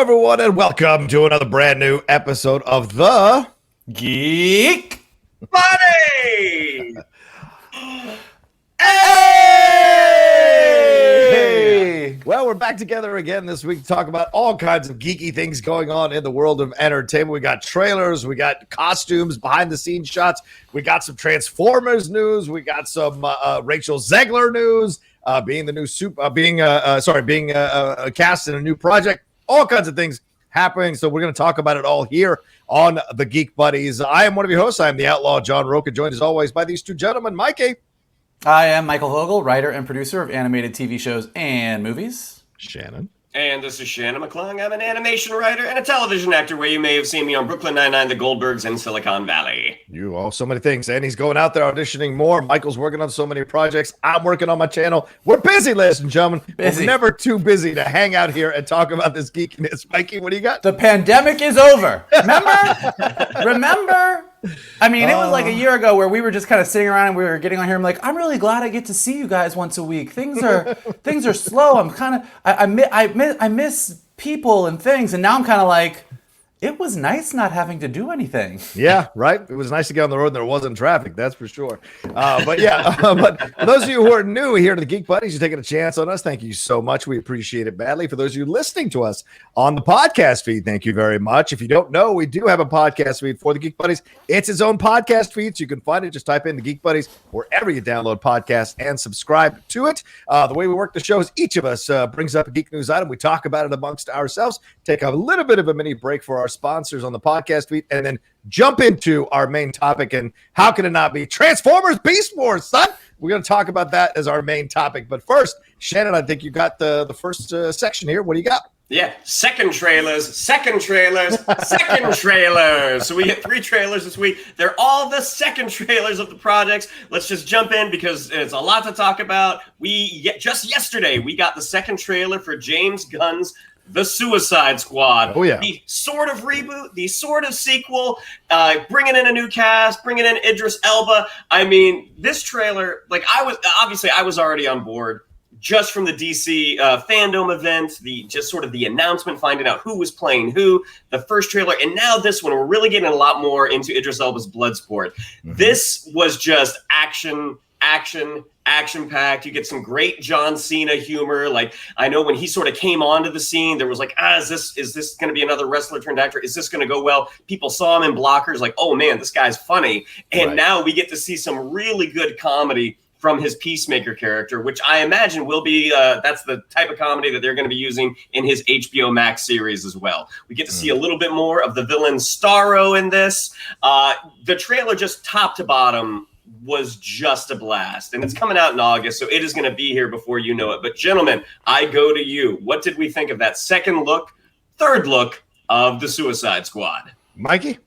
everyone, and welcome to another brand new episode of the Geek Buddies! Hey! Well, we're back together again this week to talk about all kinds of geeky things going on in the world of entertainment. We got trailers, we got costumes, behind-the-scenes shots, we got some Transformers news, we got some Rachel Zegler news, being cast in a new project. All kinds of things happening, so we're going to talk about it all here on the Geek Buddies. I am one of your hosts. I am the outlaw John Rocha, joined as always by these two gentlemen, Mikey. I am Michael Vogel, writer and producer of animated TV shows and movies. Shannon. And this is Shannon McClung. I'm an animation writer and a television actor where you may have seen me on Brooklyn Nine-Nine, The Goldbergs, and Silicon Valley. You all, so many things. And he's going out there auditioning more. Michael's working on so many projects. I'm working on my channel. We're busy, ladies and gentlemen. Busy. We're never too busy to hang out here and talk about this geekiness. Mikey, what do you got? The pandemic is over. Remember? I mean, it was like a year ago where we were just kind of sitting around and we were getting on here. I'm like, I'm really glad I get to see you guys once a week. Things are slow. I'm kind of I miss people and things, and now I'm kind of like, it was nice not having to do anything. Yeah, right. It was nice to get on the road and there wasn't traffic, that's for sure. But for those of you who are new here to the Geek Buddies, you're taking a chance on us. Thank you so much. We appreciate it badly. For those of you listening to us on the podcast feed, thank you very much. If you don't know, we do have a podcast feed for the Geek Buddies. It's its own podcast feed, so you can find it. Just type in the Geek Buddies wherever you download podcasts and subscribe to it. The way we work the show is each of us brings up a geek news item. We talk about it amongst ourselves, take a little bit of a mini break for our sponsors on the podcast feed, and then jump into our main topic. And how can it not be Transformers Beast Wars, son? We're going to talk about that as our main topic. But first, Shannon, I think you got the first section here. What do you got? Yeah, second trailers. So we get 3 trailers this week. They're all the second trailers of the projects. Let's just jump in because it's a lot to talk about. Just yesterday, we got the second trailer for James Gunn's The Suicide Squad. Oh, yeah. The sort of reboot, the sort of sequel, bringing in a new cast, bringing in Idris Elba. I mean, this trailer, I was already on board just from the DC fandom event, the announcement, finding out who was playing who, the first trailer, and now this one, we're really getting a lot more into Idris Elba's Bloodsport. Mm-hmm. This was just action-packed. You get some great John Cena humor. Like, I know when he sort of came onto the scene, there was like, is this going to be another wrestler turned actor? Is this going to go well? People saw him in Blockers, like, oh man, this guy's funny. And Now we get to see some really good comedy from his Peacemaker character, which I imagine will be, that's the type of comedy that they're going to be using in his HBO Max series as well. We get to see a little bit more of the villain Starro in this. The trailer, just top to bottom, was just a blast, and it's coming out in August, so it is going to be here before you know it. But gentlemen, I go to you. What did we think of that third look of the Suicide Squad? Mikey?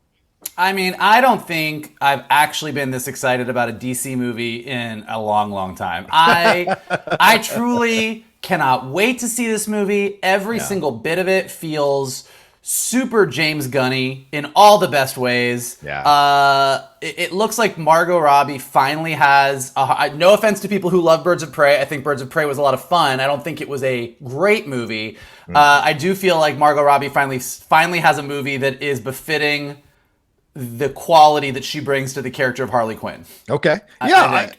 I mean, I don't think I've actually been this excited about a DC movie in a long, long time. I truly cannot wait to see this movie. Every single bit of it feels super James Gunny in all the best ways. Yeah. It looks like Margot Robbie finally has, no offense to people who love Birds of Prey. I think Birds of Prey was a lot of fun. I don't think it was a great movie. I do feel like Margot Robbie finally has a movie that is befitting the quality that she brings to the character of Harley Quinn. Okay. I think.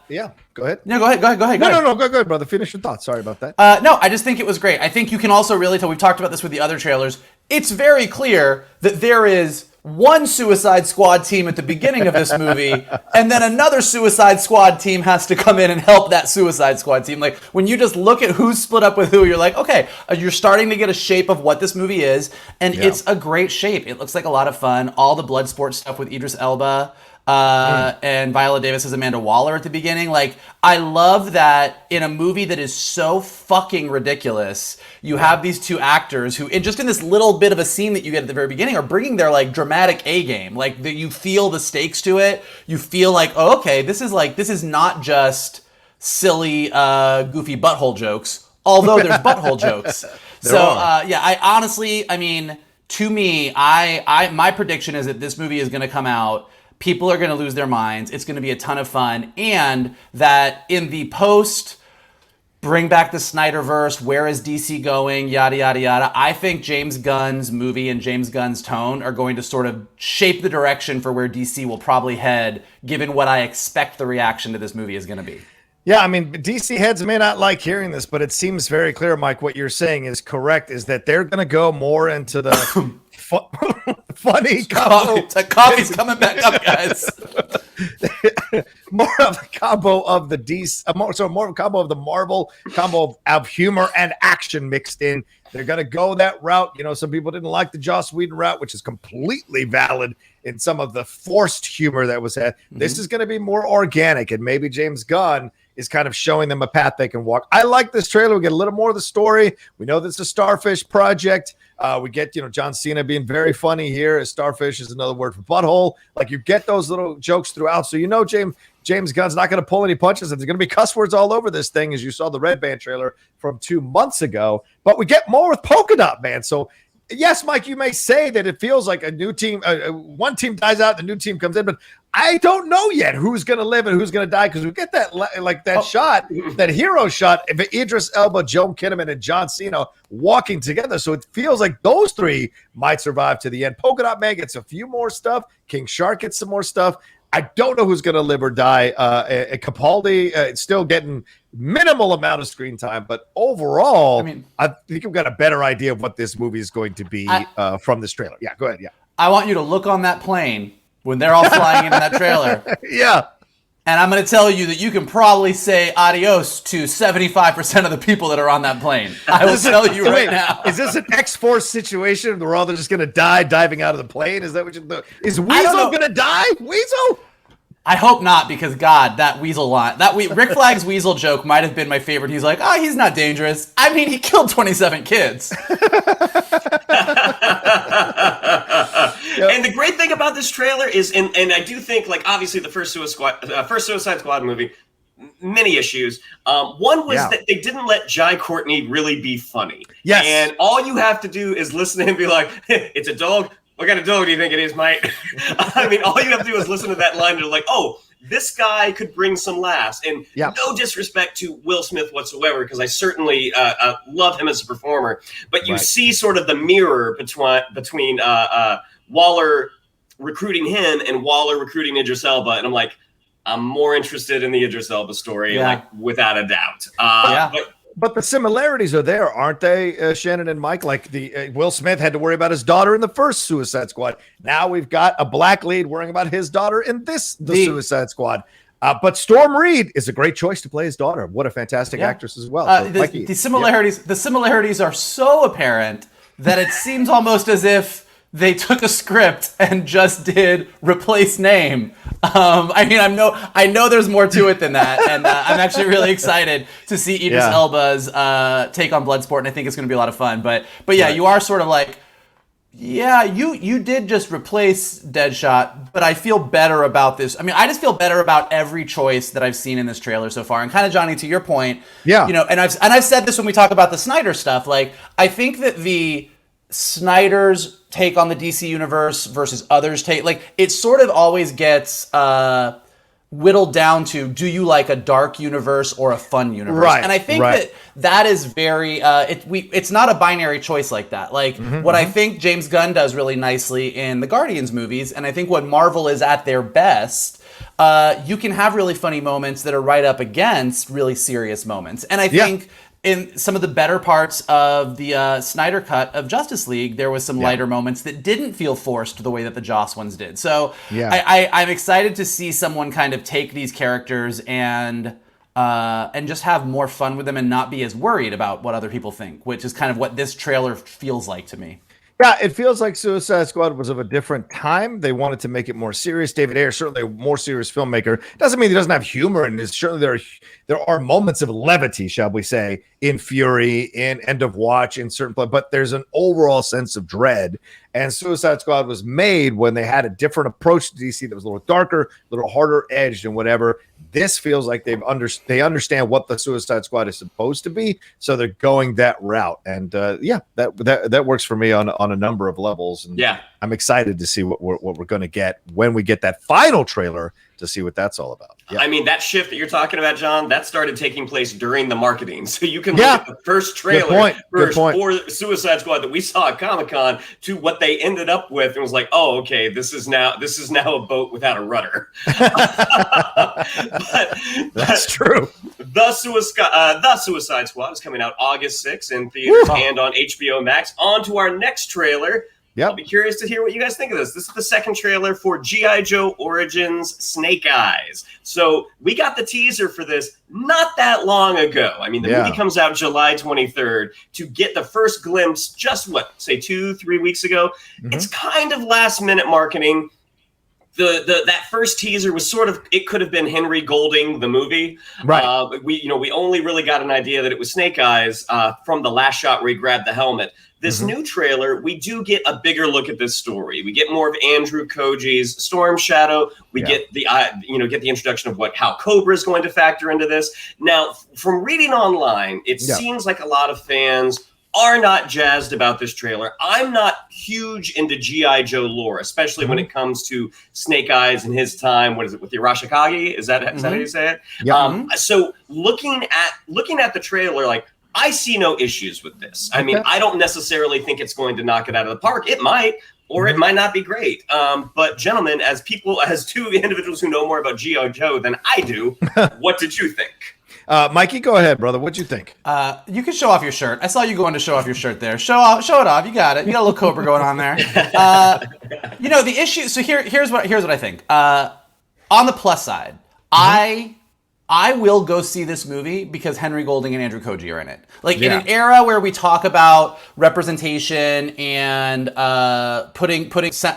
Yeah. Go ahead. No, go ahead. No, go ahead, brother. Finish your thoughts. Sorry about that. No, I just think it was great. I think you can also really tell, we've talked about this with the other trailers, it's very clear that there is one Suicide Squad team at the beginning of this movie, and then another Suicide Squad team has to come in and help that Suicide Squad team. Like, when you just look at who's split up with who, you're like, okay, you're starting to get a shape of what this movie is, and it's a great shape. It looks like a lot of fun. All the Bloodsport stuff with Idris Elba, and Viola Davis as Amanda Waller at the beginning. Like, I love that in a movie that is so fucking ridiculous, you have these two actors who, just in this little bit of a scene that you get at the very beginning, are bringing their like dramatic A game. Like, you feel the stakes to it. You feel like, oh, okay, this is not just silly, goofy butthole jokes, although there's butthole jokes. I honestly, to me, my prediction is that this movie is going to come out. People are going to lose their minds. It's going to be a ton of fun. And that in the post bring back the Snyderverse. Where is DC going? Yada, yada, yada. I think James Gunn's movie and James Gunn's tone are going to sort of shape the direction for where DC will probably head, given what I expect the reaction to this movie is going to be. Yeah, I mean, DC heads may not like hearing this, but it seems very clear, Mike, what you're saying is correct, is that they're going to go more into the funny combo. Coffee's coming back up, guys. More of a combo of the DC, more of a combo of the Marvel, combo of humor and action mixed in. They're going to go that route. You know, some people didn't like the Joss Whedon route, which is completely valid in some of the forced humor that was had. Mm-hmm. This is going to be more organic, and maybe James Gunn is kind of showing them a path they can walk. I like this trailer. We get a little more of the story. We know this is a Starfish project. We get, John Cena being very funny here, as Starfish is another word for butthole. Like, you get those little jokes throughout. So, James Gunn's not going to pull any punches. There's going to be cuss words all over this thing, as you saw the Red Band trailer from 2 months ago. But we get more with Polka Dot Man. So, yes, Mike, you may say that it feels like a new team, one team dies out, the new team comes in, but I don't know yet who's going to live and who's going to die, because we get that shot, that hero shot of Idris Elba, Joel Kinnaman, and John Cena walking together. So it feels like those three might survive to the end. Polka Dot Man gets a few more stuff. King Shark gets some more stuff. I don't know who's going to live or die. Capaldi still getting minimal amount of screen time, but overall, I think we've got a better idea of what this movie is going to be from this trailer. Yeah, go ahead. Yeah, I want you to look on that plane when they're all flying into that trailer. Yeah. And I'm going to tell you that you can probably say adios to 75% of the people that are on that plane. I will tell you right now. Is this an X-Force situation where all they're just going to die diving out of the plane? Is that what you're doing? Is Weasel going to die? Weasel? I hope not, because God, that Weasel line, Rick Flag's Weasel joke might have been my favorite. He's like, he's not dangerous. I mean, he killed 27 kids. And the great thing about this trailer is, and I do think, like, obviously the first Suicide Squad movie, many issues. One was that they didn't let Jai Courtney really be funny. Yes. And all you have to do is listen to him be like, it's a dog. What kind of dog do you think it is, mate? I mean, all you have to do is listen to that line and you're like, oh, this guy could bring some laughs. And no disrespect to Will Smith whatsoever, because I certainly love him as a performer. But you see sort of the mirror between Waller recruiting him and Waller recruiting Idris Elba. And I'm like, I'm more interested in the Idris Elba story, like, without a doubt. But the similarities are there, aren't they, Shannon and Mike? Like, the Will Smith had to worry about his daughter in the first Suicide Squad. Now we've got a black lead worrying about his daughter in the Suicide Squad. But Storm Reed is a great choice to play his daughter. What a fantastic actress as well. So, the similarities are so apparent that it seems almost as if they took a script and just did replace name. I know there's more to it than that, and I'm actually really excited to see Idris Elba's take on Bloodsport, and I think it's going to be a lot of fun. But yeah, you are sort of like, you did just replace Deadshot, but I feel better about this. I mean, I just feel better about every choice that I've seen in this trailer so far. And kind of, Johnny, to your point, and I've said this when we talk about the Snyder stuff. Like, I think that the Snyder's take on the DC universe versus others' take, like, it sort of always gets whittled down to, do you like a dark universe or a fun universe? Right. And I think that is very it's not a binary choice like that. Like, what I think James Gunn does really nicely in the Guardians movies, and I think what Marvel is at their best, you can have really funny moments that are right up against really serious moments. And I think in some of the better parts of the Snyder cut of Justice League, there was some lighter moments that didn't feel forced the way that the Joss ones did. So I'm excited to see someone kind of take these characters and just have more fun with them and not be as worried about what other people think, which is kind of what this trailer feels like to me. Yeah, it feels like Suicide Squad was of a different time. They wanted to make it more serious. David Ayer, certainly a more serious filmmaker. Doesn't mean he doesn't have humor, and certainly there are moments of levity, shall we say, in Fury, in End of Watch, in certain places, but there's an overall sense of dread. And Suicide Squad was made when they had a different approach to DC that was a little darker, a little harder edged and whatever. This feels like they understand what the Suicide Squad is supposed to be, so they're going that route. And that works for me on a number of levels. And I'm excited to see what we're going to get when we get that final trailer to see what that's all about. Yeah. I mean, that shift that you're talking about, John, that started taking place during the marketing. So you can look at the first trailer for Suicide Squad that we saw at Comic-Con to what they ended up with, and was like, oh, okay, this is now a boat without a rudder. That's true. The Suicide Squad is coming out August 6th in theaters and on HBO Max. On to our next trailer. I'll be curious to hear what you guys think of this. This is the second trailer for G.I. Joe Origins Snake Eyes. So we got the teaser for this not that long ago. I mean, the movie comes out July 23rd. To get the first glimpse just, 2-3 weeks ago? Mm-hmm. It's kind of last-minute marketing. That first teaser was sort of, it could have been Henry Golding, the movie. Right. We only really got an idea that it was Snake Eyes from the last shot where he grabbed the helmet. This new trailer, we do get a bigger look at this story. We get more of Andrew Koji's Storm Shadow. We get the introduction of how Cobra is going to factor into this. Now, from reading online, it seems like a lot of fans are not jazzed about this trailer. I'm not huge into G.I. Joe lore, especially when it comes to Snake Eyes and his time. What is it with the Arashikage? Is that how you say it? Yeah. So looking at the trailer, I see no issues with this. I mean, I don't necessarily think it's going to knock it out of the park. It might, or it might not be great. But gentlemen, as two individuals who know more about G.I. Joe than I do, what did you think? Mikey, go ahead, brother. What'd you think? You can show off your shirt. I saw you going to show off your shirt there. Show it off. You got it. You got a little Cobra going on there. The issue. So here's what I think. On the plus side, I will go see this movie because Henry Golding and Andrew Koji are in it. In an era where we talk about representation and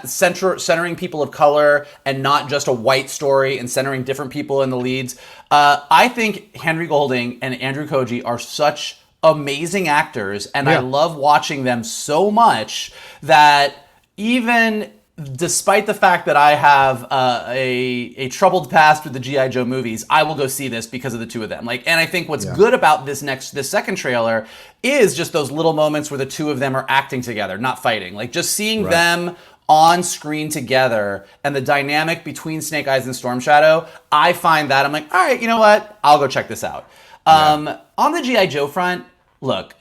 centering people of color and not just a white story and centering different people in the leads, I think Henry Golding and Andrew Koji are such amazing actors, and I love watching them so much that even despite the fact that I have a troubled past with the G.I. Joe movies, I will go see this because of the two of them. And I think what's good about this second trailer is just those little moments where the two of them are acting together, not fighting. Just seeing them on screen together and the dynamic between Snake Eyes and Storm Shadow, I find that I'm like, all right, you know what? I'll go check this out. On the G.I. Joe front, look,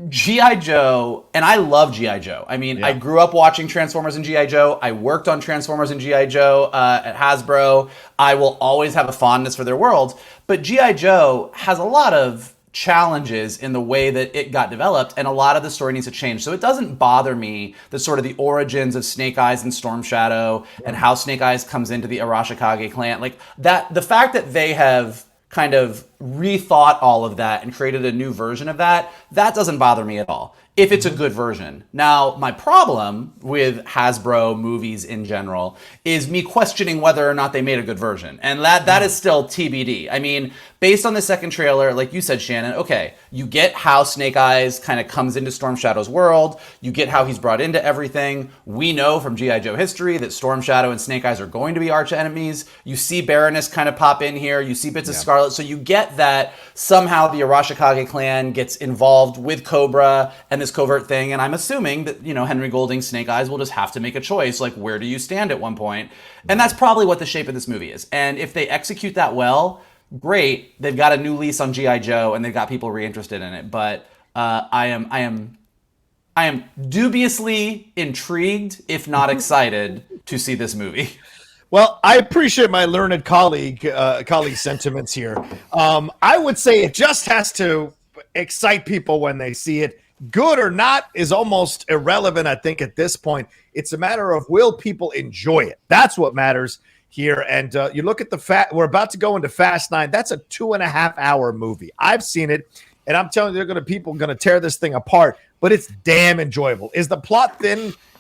G.I. Joe, and I love G.I. Joe. I mean, I grew up watching Transformers and G.I. Joe. I worked on Transformers and G.I. Joe at Hasbro. I will always have a fondness for their world. But G.I. Joe has a lot of challenges in the way that it got developed, and a lot of the story needs to change. So it doesn't bother me that sort of the origins of Snake Eyes and Storm Shadow and how Snake Eyes comes into the Arashikage clan. The fact that they have kind of rethought all of that and created a new version of that doesn't bother me at all, if it's a good version. Now, my problem with Hasbro movies in general is me questioning whether or not they made a good version. And that is still TBD. I mean, based on the second trailer, like you said, Shannon, okay, you get how Snake Eyes kind of comes into Storm Shadow's world. You get how he's brought into everything. We know from G.I. Joe history that Storm Shadow and Snake Eyes are going to be arch enemies. You see Baroness kind of pop in here. You see bits of Scarlet. So you get that somehow the Arashikage clan gets involved with Cobra and this covert thing. And I'm assuming that, Henry Golding's Snake Eyes will just have to make a choice. Where do you stand at one point? And that's probably what the shape of this movie is. And if they execute that well, great. They've got a new lease on G.I. Joe and they've got people reinterested in it. But I am dubiously intrigued, if not excited, to see this movie. Well, I appreciate my learned colleague's sentiments here. I would say it just has to excite people when they see it. Good or not is almost irrelevant, I think, at this point. It's a matter of will people enjoy it. That's what matters here. And you look at we're about to go into Fast 9. That's a 2.5-hour movie. I've seen it, and I'm telling you, people are going to tear this thing apart, but it's damn enjoyable. Is the plot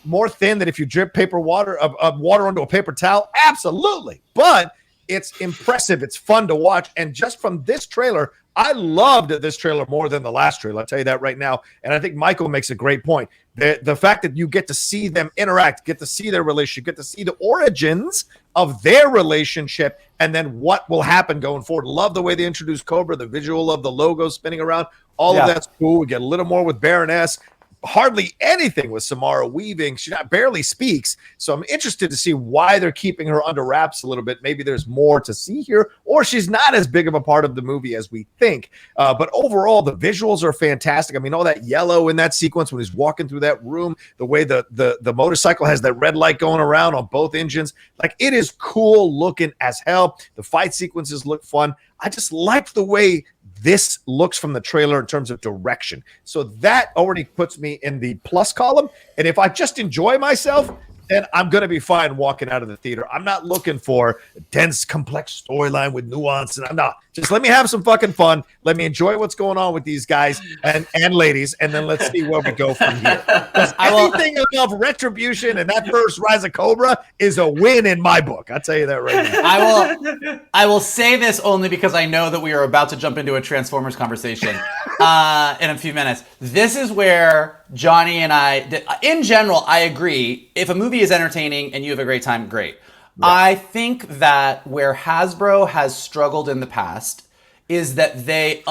more thin than if you drip water onto a paper towel? Absolutely. But it's impressive. It's fun to watch. And just from this trailer, I loved this trailer more than the last trailer. I'll tell you that right now. And I think Michael makes a great point. The fact that you get to see them interact, get to see their relationship, get to see the origins of their relationship, and then what will happen going forward. Love the way they introduce Cobra, the visual of the logo spinning around. All of that's cool. We get a little more with Baroness. hardly anything with Samara Weaving. She barely speaks. So I'm interested to see why they're keeping her under wraps a little bit. Maybe there's more to see here, or she's not as big of a part of the movie as we think. But overall, the visuals are fantastic. I mean, all that yellow in that sequence when he's walking through that room, the way the motorcycle has that red light going around on both engines, like it is cool looking as hell. The fight sequences look fun. I just like the way this looks from the trailer in terms of direction. So that already puts me in the plus column. And if I just enjoy myself, then I'm going to be fine walking out of the theater. I'm not looking for a dense, complex storyline with nuance. And I'm not. Just let me have some fucking fun. Let me enjoy what's going on with these guys and ladies. And then let's see where we go from here. Because anything above Retribution and that first Rise of Cobra is a win in my book. I'll tell you that right now. I will say this only because I know that we are about to jump into a Transformers conversation in a few minutes. This is where Johnny and I, in general, I agree. If a movie is entertaining and you have a great time, great. Yeah. I think that where Hasbro has struggled in the past is that they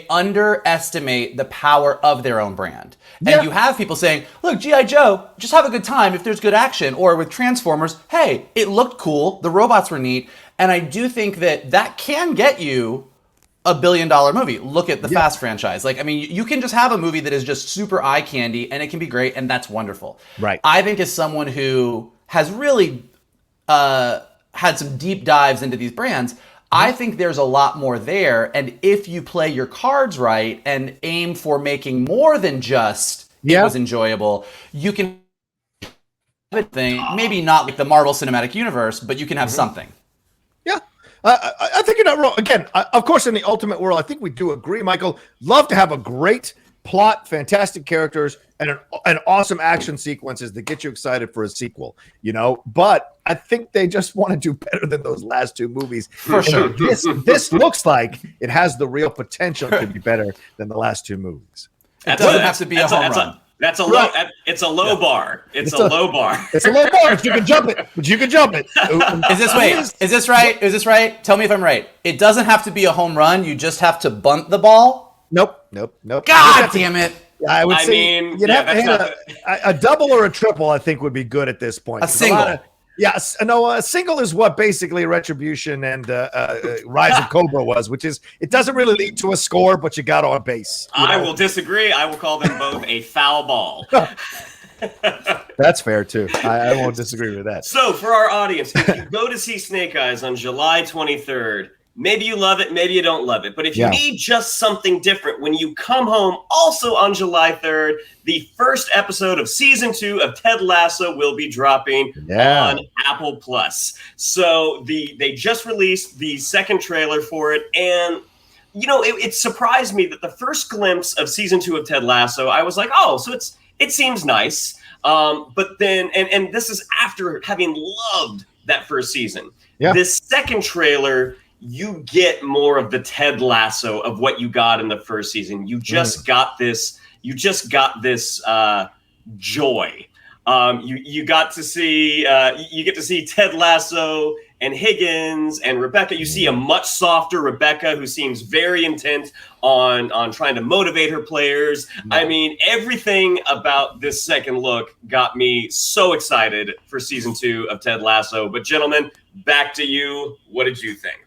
underestimate the power of their own brand. Yeah. And you have people saying, look, G.I. Joe, just have a good time if there's good action. Or with Transformers, hey, it looked cool. The robots were neat. And I do think that can get you $1 billion movie. Look at the Fast franchise. Like, I mean, you can just have a movie that is just super eye candy and it can be great. And that's wonderful. Right. I think as someone who has really had some deep dives into these brands, I think there's a lot more there. And if you play your cards right and aim for making more than just it was enjoyable, you can have a thing, maybe not like the Marvel Cinematic Universe, but you can have something. Yeah. I think you're not wrong. Again, of course, in the ultimate world, I think we do agree, Michael. Love to have a great plot, fantastic characters, and an awesome action sequences that get you excited for a sequel, But I think they just want to do better than those last two movies. For sure. This looks like it has the real potential to be better than the last two movies. It doesn't have to be a home run. That's a low. It's a low bar. It's a low bar. It's a low bar. You can jump it. But you can jump it. Is this right? Tell me if I'm right. It doesn't have to be a home run. You just have to bunt the ball. Nope. God damn it. I would say you'd have to hit a double or a triple. I think would be good at this point. A single. A single is what basically Retribution and Rise of Cobra was, which is it doesn't really lead to a score, but you got on base. I will disagree. I will call them both a foul ball. That's fair too. I won't disagree with that. So for our audience, if you go to see Snake Eyes on July 23rd, maybe you love it, maybe you don't love it. But if you need just something different, when you come home, also on July 3rd, the first episode of season 2 of Ted Lasso will be dropping on Apple Plus. So they just released the second trailer for it. And, it surprised me that the first glimpse of season 2 of Ted Lasso, I was like, oh, so it seems nice. But then, and this is after having loved that first season. Yeah. This second trailer, you get more of the Ted Lasso of what you got in the first season. You just got this. You just got this joy. You got to see. You get to see Ted Lasso and Higgins and Rebecca. You see a much softer Rebecca who seems very intent on trying to motivate her players. I mean, everything about this second look got me so excited for season 2 of Ted Lasso. But gentlemen, back to you. What did you think?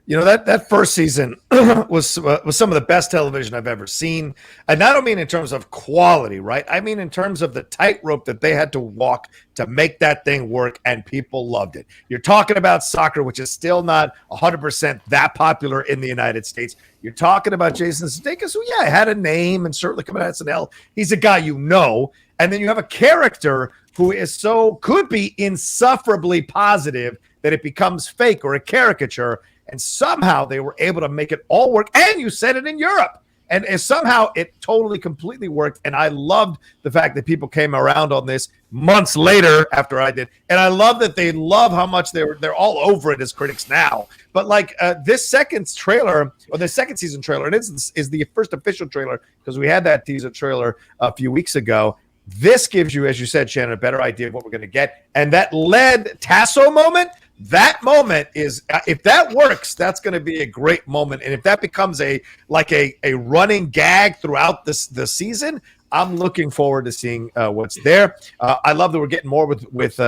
That first season was some of the best television I've ever seen. And I don't mean in terms of quality, right? I mean in terms of the tightrope that they had to walk to make that thing work, and people loved it. You're talking about soccer, which is still not 100% that popular in the United States. You're talking about Jason Sudeikis, who, had a name and certainly coming out of SNL. He's a guy you know. And then you have a character who could be insufferably positive that it becomes fake or a caricature. And somehow they were able to make it all work. And you said it in Europe. And somehow it totally, completely worked. And I loved the fact that people came around on this months later after I did. And I love that they love how much they're all over it as critics now. But this second trailer, or the second season trailer, it is the first official trailer because we had that teaser trailer a few weeks ago. This gives you, as you said, Shannon, a better idea of what we're going to get. And that lead Tasso moment, that moment is, if that works, that's going to be a great moment. And if that becomes a running gag throughout the season, I'm looking forward to seeing what's there. I love that we're getting more with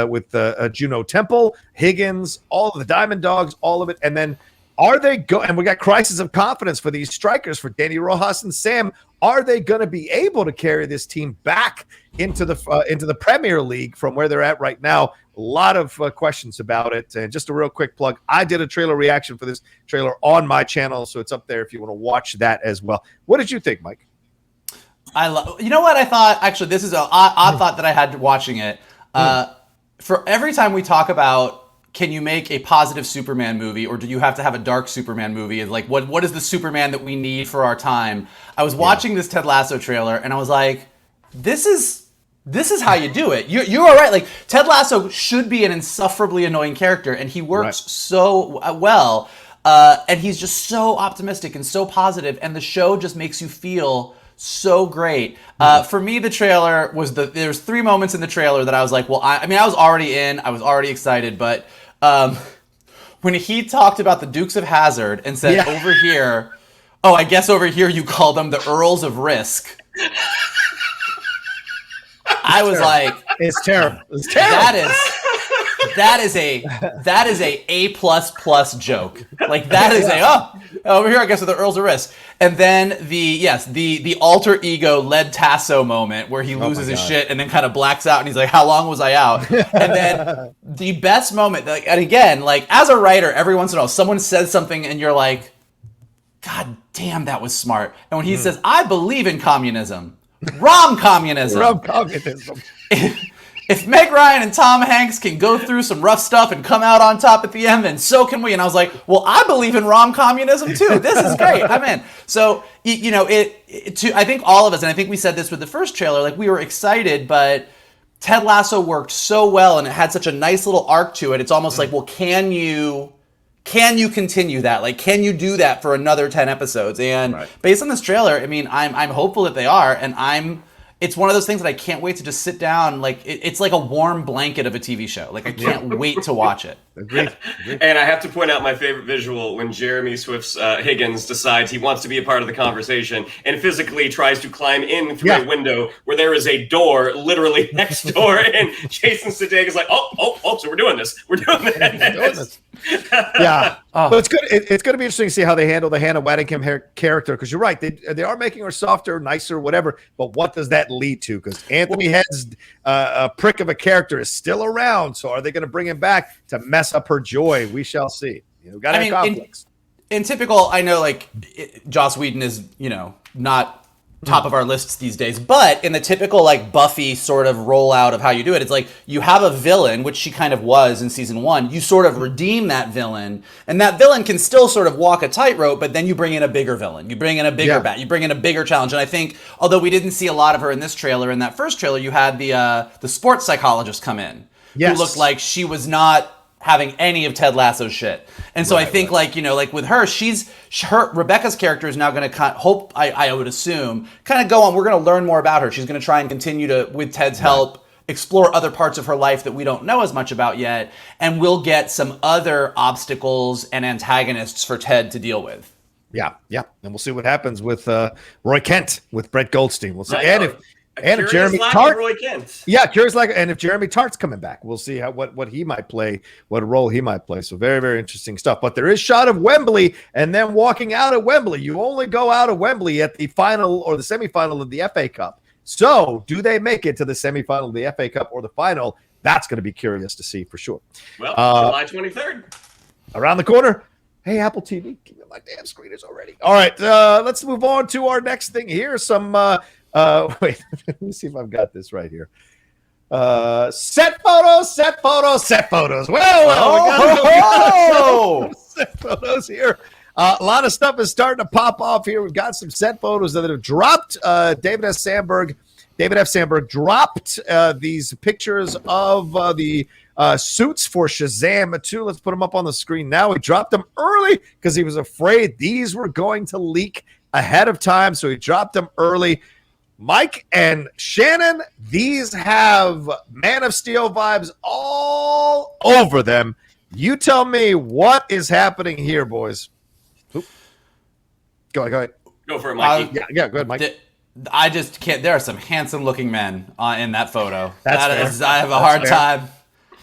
Juno Temple, Higgins, all of the Diamond Dogs, all of it. And then are they and we got crisis of confidence for these strikers, for Danny Rojas and Sam. Are they going to be able to carry this team back into the Premier League from where they're at right now? A lot of questions about it. And just a real quick plug, I did a trailer reaction for this trailer on my channel, so it's up there if you want to watch that as well. What did you think, Mike? You know what I thought? Actually, this is an odd thought that I had watching it. For every time we talk about, can you make a positive Superman movie, or do you have to have a dark Superman movie? And like, what is the Superman that we need for our time? I was watching this Ted Lasso trailer, and I was like, this is how you do it. You are right. Like, Ted Lasso should be an insufferably annoying character, and he works so well. And he's just so optimistic and so positive, and the show just makes you feel so great. For me, the trailer was there's 3 moments in the trailer that I was like, well, I mean, I was already in, I was already excited, but when he talked about the Dukes of Hazzard and said, over here, I guess over here you call them the Earls of Risk. I was like, it's terrible. It's terrible. That is a A++ joke. Like, that is over here I guess with the Earls of Risk. And then the alter ego led Tasso moment where he loses his shit and then kind of blacks out and he's like, how long was I out? And then the best moment, and again, like, as a writer, every once in a while someone says something and you're like, God damn, that was smart. And when he says, I believe in communism, rom-communism. Rom-communism. If Meg Ryan and Tom Hanks can go through some rough stuff and come out on top at the end, then so can we. And I was like, well, I believe in rom-communism too. This is great. I'm in. So, I think all of us, and I think we said this with the first trailer, like, we were excited, but Ted Lasso worked so well and it had such a nice little arc to it. It's almost like, well, can you continue that? Like, can you do that for another 10 episodes? And based on this trailer, I mean, I'm hopeful that they are, and it's one of those things that I can't wait to just sit down. Like, it's like a warm blanket of a TV show. Like, I can't wait to watch it. Agreed. And I have to point out my favorite visual when Jeremy Swift's Higgins decides he wants to be a part of the conversation and physically tries to climb in through a window where there is a door literally next door. And Jason Sudeikis is like, so we're doing this. We're doing this. But it's good. It's going to be interesting to see how they handle the Hannah Waddingham character, because you're right. They are making her softer, nicer, whatever. But what does that lead to? Because Anthony Head's a prick of a character is still around. So are they going to bring him back to mess up her joy? We shall see. Got to have conflicts. In typical, I know, like, Joss Whedon is, not top of our lists these days, but in the typical, like, Buffy sort of rollout of how you do it, it's like you have a villain, which she kind of was in season 1. You sort of redeem that villain, and that villain can still sort of walk a tightrope, but then you bring in a bigger villain. You bring in a bigger bat. You bring in a bigger challenge. And I think, although we didn't see a lot of her in this trailer, in that first trailer, you had the sports psychologist come in, who looked like she was not having any of Ted Lasso's shit. And so I think, like with her, Rebecca's character is now going to I would assume, kind of go on. We're going to learn more about her. She's going to try and continue to, with Ted's help, explore other parts of her life that we don't know as much about yet. And we'll get some other obstacles and antagonists for Ted to deal with. Yeah. And we'll see what happens with Roy Kent, with Brett Goldstein. We'll see. And if Jeremy Tart, curious and if Jeremy Tart's coming back, we'll see what he might play, what role he might play. So very, very interesting stuff. But there is shot of Wembley and then walking out of Wembley. You only go out of Wembley at the final or the semifinal of the FA Cup. So do they make it to the semifinal of the FA Cup or the final? That's going to be curious to see for sure. Well, July 23rd, around the corner. Hey, Apple TV, give me my damn screeners already. All right, let's move on to our next thing here. Some. Wait, let me see if I've got this right here. Set photos. Well, we got set photos here. A lot of stuff is starting to pop off here. We've got some set photos that have dropped. David F. Sandberg dropped these pictures of the suits for Shazam 2. Let's put them up on the screen now. He dropped them early because he was afraid these were going to leak ahead of time, so he dropped them early. Mike and Shannon, these have Man of Steel vibes all over them. You tell me what is happening here, boys. Oop. Go ahead. Go for it, Mikey. Yeah, go ahead, Mike. I just can't. There are some handsome looking men in that photo. That's fair. I have a hard time.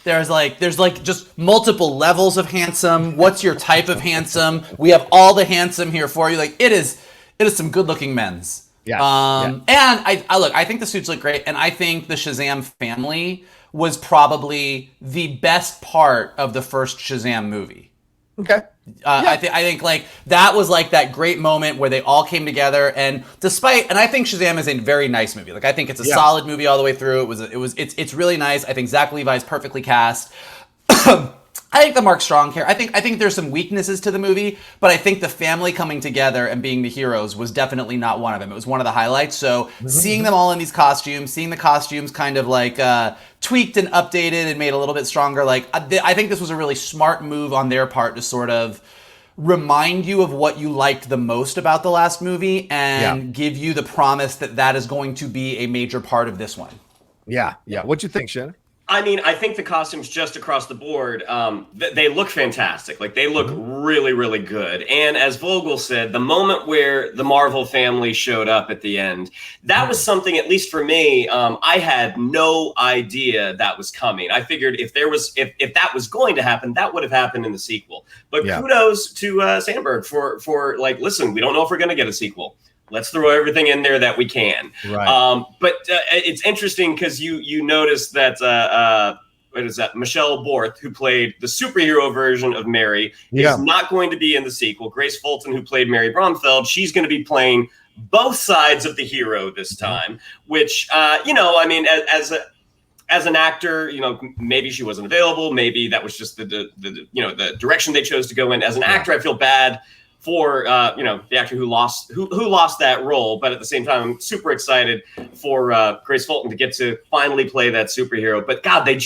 There's like just multiple levels of handsome. What's your type of handsome? We have all the handsome here for you. Like it is some good looking men's. Yeah. And I think the suits look great, and I think the Shazam family was probably the best part of the first Shazam movie. Okay. I think like that was like that great moment where they all came together, and I think Shazam is a very nice movie. Like I think it's a solid movie all the way through. It's really nice. I think Zach Levi's perfectly cast. I think the Mark Strong here. I think there's some weaknesses to the movie, but I think the family coming together and being the heroes was definitely not one of them. It was one of the highlights. So seeing them all in these costumes, seeing the costumes kind of like tweaked and updated and made a little bit stronger. Like I think this was a really smart move on their part to sort of remind you of what you liked the most about the last movie and give you the promise that is going to be a major part of this one. Yeah. What you think, Shannon? I mean, I think the costumes just across the board, they look fantastic. Like, they look really, really good. And as Vogel said, the moment where the Marvel family showed up at the end, that was something, at least for me, I had no idea that was coming. I figured if that was going to happen, that would have happened in the sequel. But kudos to Sandberg for like, listen, we don't know if we're going to get a sequel. Let's throw everything in there that we can. Right. But it's interesting because you notice that what is that? Michelle Borth, who played the superhero version of Mary, is not going to be in the sequel. Grace Fulton, who played Mary Bromfeld, she's going to be playing both sides of the hero this time. Which I mean, as an actor, maybe she wasn't available. Maybe that was just the direction they chose to go in. As an actor, I feel bad for the actor who lost that role, but at the same time, I'm super excited for Grace Fulton to get to finally play that superhero. But God, they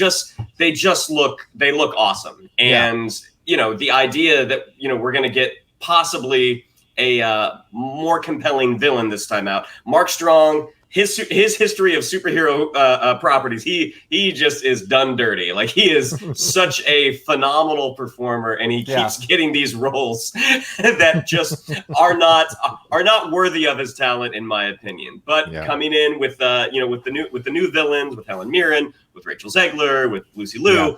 look awesome, and the idea that we're going to get possibly a more compelling villain this time out. Mark Strong. His history of superhero properties, he just is done dirty. Like, he is such a phenomenal performer, and he keeps getting these roles that just are not worthy of his talent, in my opinion. But coming in with the new villains, with Helen Mirren, with Rachel Zegler, with Lucy Liu,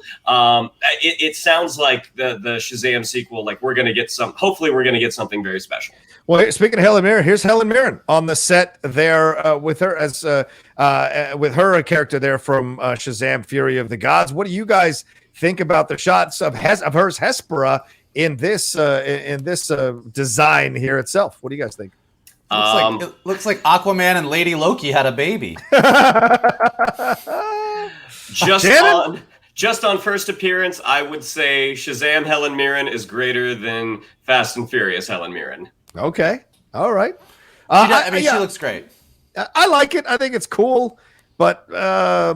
it sounds like the Shazam sequel. Like, hopefully we're gonna get something very special. Well, speaking of Helen Mirren, here's Helen Mirren on the set there with her as with her character there from Shazam: Fury of the Gods. What do you guys think about the shots of hers Hespera in this design here itself? What do you guys think? It looks like Aquaman and Lady Loki had a baby. Just on first appearance, I would say Shazam Helen Mirren is greater than Fast and Furious Helen Mirren. Okay. All right. She looks great. I like it. I think it's cool, but I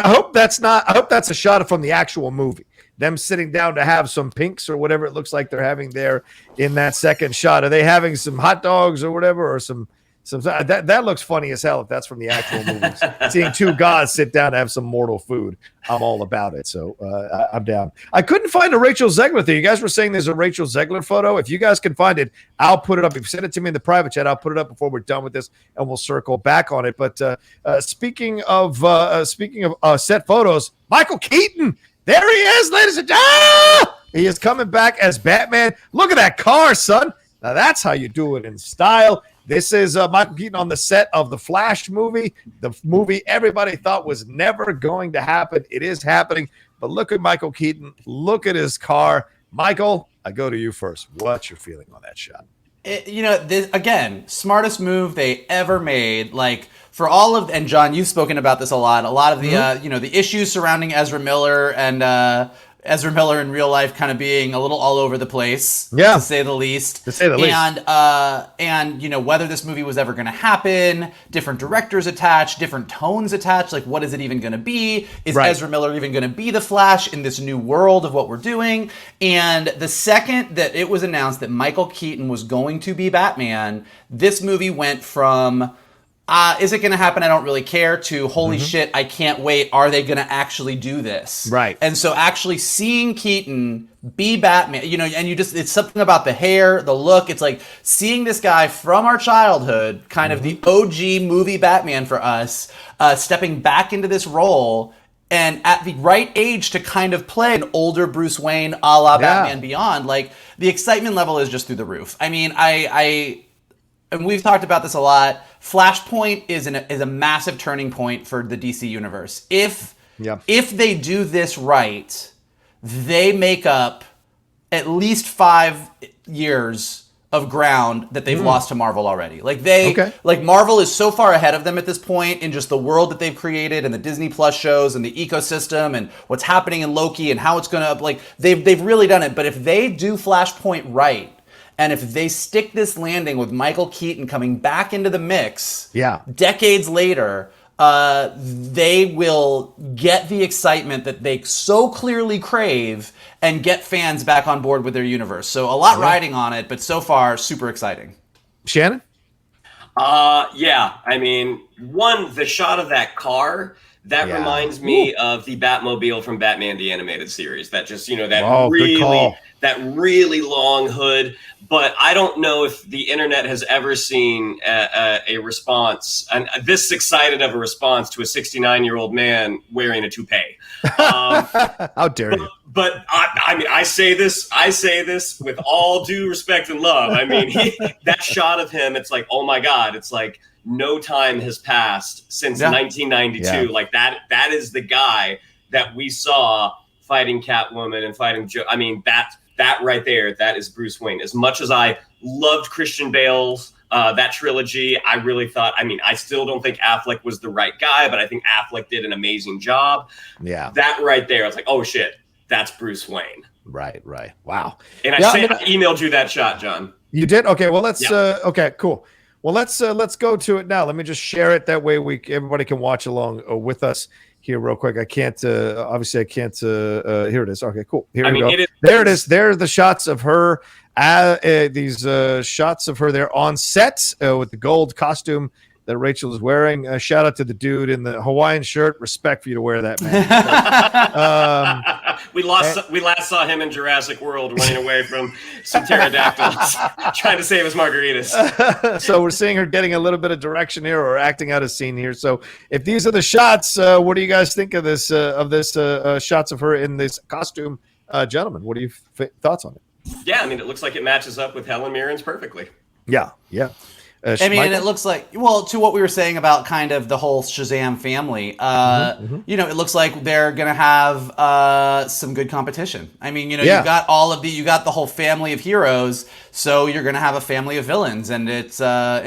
hope that's a shot from the actual movie. Them sitting down to have some pinks or whatever it looks like they're having there in that second shot. Are they having some hot dogs or whatever, or some that looks funny as hell if that's from the actual movies. Seeing two gods sit down to have some mortal food, I'm all about it. So I'm down. I couldn't find a Rachel Zegler thing. You guys were saying there's a Rachel Zegler photo. If you guys can find it, I'll put it up. If you send it to me in the private chat, I'll put it up before we're done with this, and we'll circle back on it. But speaking of set photos, Michael Keaton, there he is, ladies and gentlemen. He is coming back as Batman. Look at that car, son. Now that's how you do it in style. This is Michael Keaton on the set of the Flash movie, the movie everybody thought was never going to happen. It is happening, but look at Michael Keaton. Look at his car. Michael, I go to you first. What's your feeling on that shot? This, again, smartest move they ever made. Like, for all of, and John, you've spoken about this a lot of the, the issues surrounding Ezra Miller and Ezra Miller in real life kind of being a little all over the place, to say the least. And whether this movie was ever going to happen, different directors attached, different tones attached. Like, what is it even going to be? Is Ezra Miller even going to be the Flash in this new world of what we're doing? And the second that it was announced that Michael Keaton was going to be Batman, this movie went from is it going to happen? I don't really care, to holy shit, I can't wait. Are they going to actually do this? Right. And so actually seeing Keaton be Batman, and it's something about the hair, the look. It's like seeing this guy from our childhood, kind of the OG movie Batman for us, stepping back into this role and at the right age to kind of play an older Bruce Wayne a la Batman Beyond. Like, the excitement level is just through the roof. I mean, and we've talked about this a lot. Flashpoint is a massive turning point for the DC universe. If they do this right, they make up at least 5 years of ground that they've lost to Marvel already. Like Marvel is so far ahead of them at this point in just the world that they've created and the Disney Plus shows and the ecosystem and what's happening in Loki and how it's gonna, like, they've really done it. But if they do Flashpoint right, and if they stick this landing with Michael Keaton coming back into the mix decades later, they will get the excitement that they so clearly crave and get fans back on board with their universe. So a lot riding on it, but so far, super exciting. Shannon? Yeah. I mean, the shot of that car, that reminds me of the Batmobile from Batman the Animated Series. That just, that really long hood. But I don't know if the internet has ever seen a response, and this excited of a response to a 69-year-old man wearing a toupee. How dare you? But I mean, I say this with all due respect and love. I mean, that shot of him, it's like, oh my God, it's like no time has passed since 1992. Yeah. Like that is the guy that we saw fighting Catwoman and fighting Joe. I mean, that right there, that is Bruce Wayne. As much as I loved Christian Bale's that trilogy, I really thought, I mean, I still don't think Affleck was the right guy, but I think Affleck did an amazing job. Yeah. That right there, I was like, oh shit, that's Bruce Wayne. Right. Wow. And I emailed you that shot, John. You did? Okay, well, let's, okay, cool. Well, let's go to it now. Let me just share it. That way everybody can watch along with us here real quick. I can't, obviously I can't, here it is. Okay, cool. Here we go. There it is. There are the shots of her, these shots of her there on set with the gold costume that Rachel is wearing. Shout out to the dude in the Hawaiian shirt. Respect for you to wear that, man. We last saw him in Jurassic World running away from some pterodactyls, trying to save his margaritas. So we're seeing her getting a little bit of direction here, or acting out a scene here. So if these are the shots, what do you guys think of this? Shots of her in this costume, gentlemen? What are your thoughts on it? Yeah, I mean, it looks like it matches up with Helen Mirren's perfectly. Yeah. I mean, and it looks like, well, to what we were saying about kind of the whole Shazam family, it looks like they're going to have some good competition. I mean, you got you got the whole family of heroes, so you're going to have a family of villains, and it's all,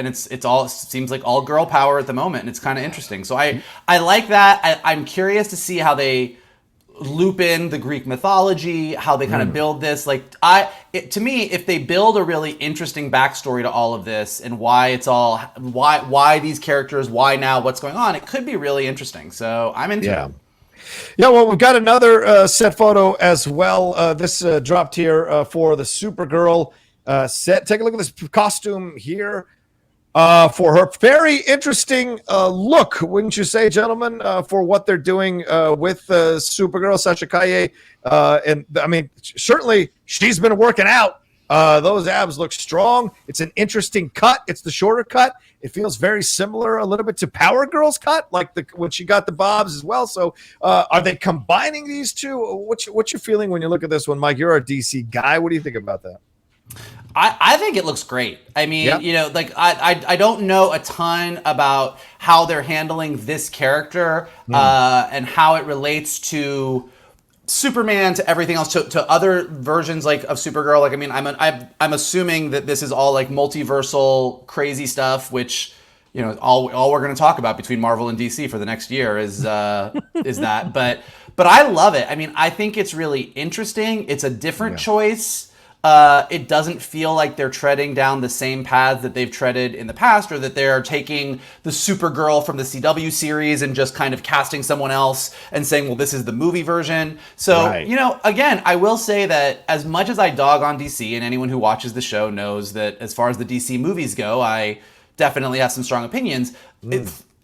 it seems like all girl power at the moment, and it's kind of interesting. So I like that. I'm curious to see how they loop in the Greek mythology, how they kind of build this. Like, to me, if they build a really interesting backstory to all of this and why these characters, why now, what's going on, it could be really interesting. So I'm into it. Yeah, well, we've got another set photo as well. This dropped here for the Supergirl set. Take a look at this costume here. For her very interesting look, wouldn't you say, gentlemen, for what they're doing with Supergirl, Sasha Calle. And I mean, certainly she's been working out. Those abs look strong. It's an interesting cut. It's the shorter cut. It feels very similar a little bit to Power Girl's cut, like when she got the bobs as well. So are they combining these two? What's your feeling when you look at this one, Mike? You're a DC guy. What do you think about that? I think it looks great. I mean, like I don't know a ton about how they're handling this character and how it relates to Superman, to everything else, to other versions like of Supergirl. Like, I mean, I'm assuming that this is all like multiversal crazy stuff, which, all we're going to talk about between Marvel and DC for the next year is that. But I love it. I mean, I think it's really interesting. It's a different choice. It doesn't feel like they're treading down the same paths that they've treaded in the past, or that they're taking the Supergirl from the CW series and just kind of casting someone else and saying, well, this is the movie version. So, again, I will say that as much as I dog on DC, and anyone who watches the show knows that as far as the DC movies go, I definitely has some strong opinions.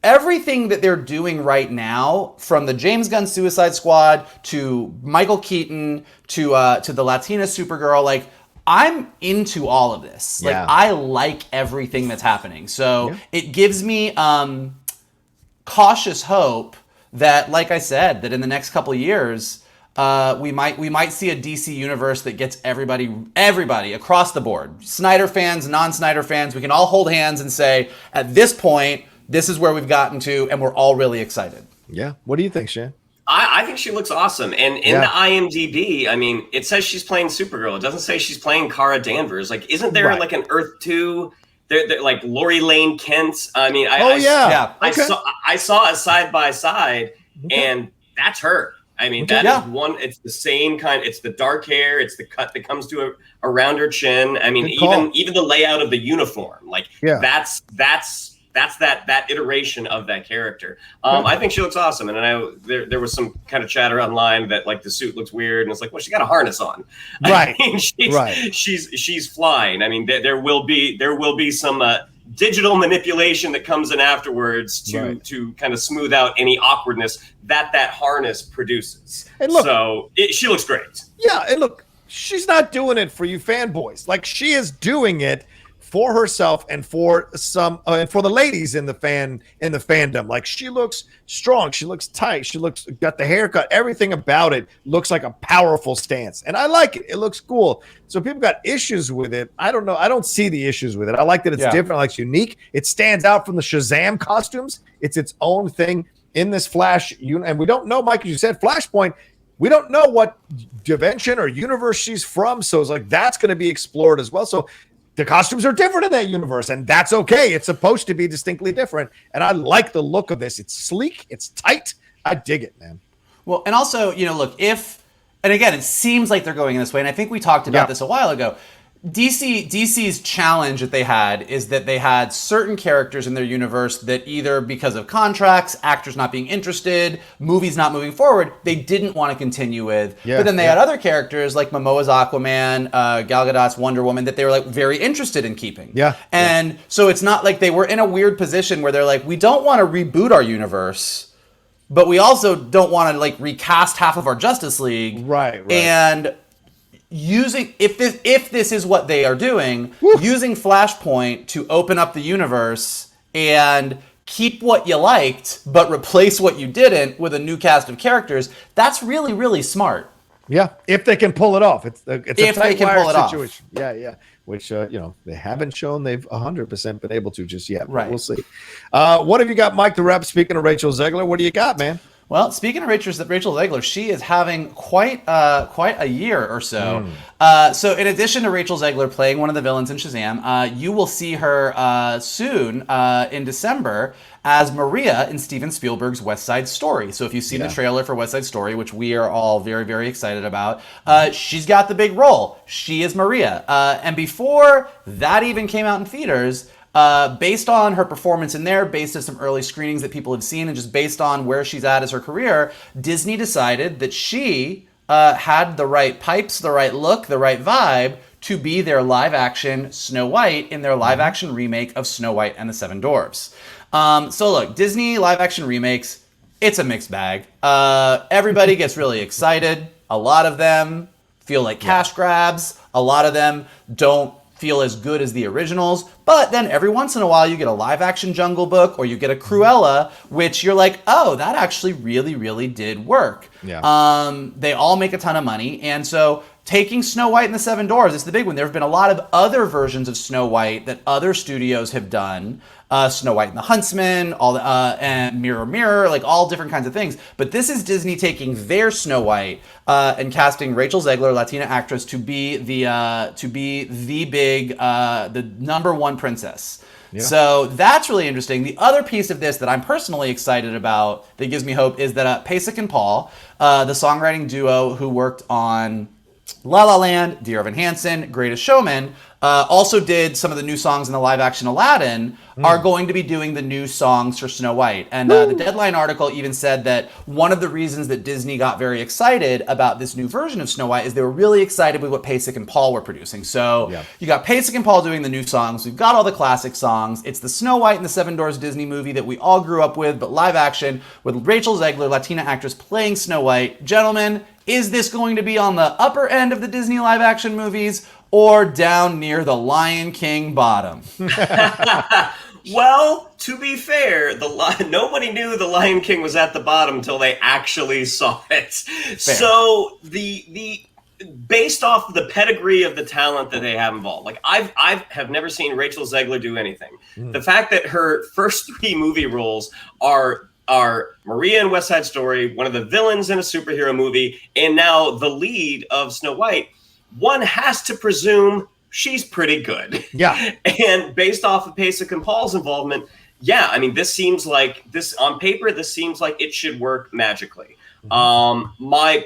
Everything that they're doing right now, from the James Gunn Suicide Squad to Michael Keaton to the Latina Supergirl, like, I'm into all of this. Like, I like everything that's happening. So it gives me cautious hope that, like I said, that in the next couple of years, we might see a DC universe that gets everybody across the board. Snyder fans, non-Snyder fans, we can all hold hands and say, at this point, this is where we've gotten to, and we're all really excited. Yeah. What do you think, Shan? I think she looks awesome. And in the IMDb, I mean, it says she's playing Supergirl. It doesn't say she's playing Kara Danvers. Like, isn't there like an Earth 2? They're like Lori Lane Kent. I mean, I saw a side by side, and that's her. I mean, that is one. It's the same kind. It's the dark hair. It's the cut that comes to around her chin. I mean, even the layout of the uniform. Like, that's that iteration of that character. I think she looks awesome. And I know there was some kind of chatter online that, like, the suit looks weird, and it's like, well, she got a harness on. Right. I mean, she's flying. I mean, there will be some digital manipulation that comes in afterwards to kind of smooth out any awkwardness that harness produces. And look, so she looks great. Yeah, and look, she's not doing it for you fanboys. Like, she is doing it for herself and for some and for the ladies in the fandom. Like, she looks strong, she looks tight, she looks got the haircut, everything about it looks like a powerful stance, and I like it. It looks cool. So people got issues with it. I don't know. I don't see the issues with it. I like that it's different, I like it's unique. It stands out from the Shazam costumes. It's its own thing in this Flash and we don't know, Mike, as you said, Flashpoint. We don't know what dimension or universe she's from, so it's like that's going to be explored as well. So the costumes are different in that universe, and that's okay. It's supposed to be distinctly different, and I like the look of this. It's sleek, it's tight. I dig it, man. Well, and also, look, and again, it seems like they're going in this way, and I think we talked about this a while ago. DC's challenge that they had is that they had certain characters in their universe that either because of contracts, actors not being interested, movies not moving forward, they didn't want to continue with. But then they had other characters like Momoa's Aquaman, Gal Gadot's Wonder Woman that they were like very interested in keeping. And so it's not like they were in a weird position where they're like, we don't want to reboot our universe, but we also don't want to like recast half of our Justice League. Right. And if this is what they are doing, using Flashpoint to open up the universe and keep what you liked but replace what you didn't with a new cast of characters, that's really, really smart. Yeah, if they can pull it off. It's a tight wire situation. Yeah. Which they haven't shown they've 100% been able to just yet. Right. We'll see. What have you got, Mike the Rep? Speaking of Rachel Zegler, what do you got, man? Well, speaking of Rachel Zegler, she is having quite a year or so. So in addition to Rachel Zegler playing one of the villains in Shazam, you will see her soon in December as Maria in Steven Spielberg's West Side Story. So if you've seen the trailer for West Side Story, which we are all very, very excited about, she's got the big role. She is Maria. And before that even came out in theaters, based on her performance in there, based on some early screenings that people have seen, and just based on where she's at as her career, Disney decided that she had the right pipes, the right look, the right vibe to be their live-action Snow White in their live-action remake of Snow White and the Seven Dwarfs. So look, Disney live-action remakes, it's a mixed bag. Everybody gets really excited. A lot of them feel like cash grabs. A lot of them don't feel as good as the originals, but then every once in a while you get a live action Jungle Book or you get a Cruella, which you're like, oh, that actually really, really did work. They all make a ton of money, and so taking Snow White and the Seven Dwarfs is the big one. There have been a lot of other versions of Snow White that other studios have done. Snow White and the Huntsman, and Mirror Mirror, like all different kinds of things. But this is Disney taking their Snow White and casting Rachel Zegler, Latina actress, to be the number one princess. So that's really interesting. The other piece of this that I'm personally excited about that gives me hope is that Pasek and Paul, the songwriting duo who worked on La La Land, Dear Evan Hansen, Greatest Showman, also did some of the new songs in the live action Aladdin, are going to be doing the new songs for Snow White. And the Deadline article even said that one of the reasons that Disney got very excited about this new version of Snow White is they were really excited with what Pasek and Paul were producing. So you got Pasek and Paul doing the new songs. We've got all the classic songs. It's the Snow White and the Seven Dwarfs Disney movie that we all grew up with, but live action with Rachel Zegler, Latina actress, playing Snow White. Gentlemen, is this going to be on the upper end of the Disney live action movies or down near the Lion King bottom? Well, to be fair, nobody knew the Lion King was at the bottom until they actually saw it. Fair. So the based off the pedigree of the talent that they have involved, like I have never seen Rachel Zegler do anything. The fact that her first 3 movie roles are Maria in West Side Story, one of the villains in a superhero movie, and now the lead of Snow White, one has to presume she's pretty good. Yeah. And based off of Pasek and Paul's involvement, I mean, this seems like on paper, this seems like it should work magically. My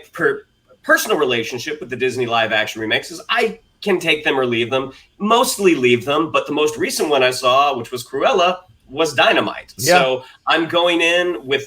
personal relationship with the Disney live action remakes is I can take them or leave them, mostly leave them. But the most recent one I saw, which was Cruella, was dynamite. Yeah. So I'm going in with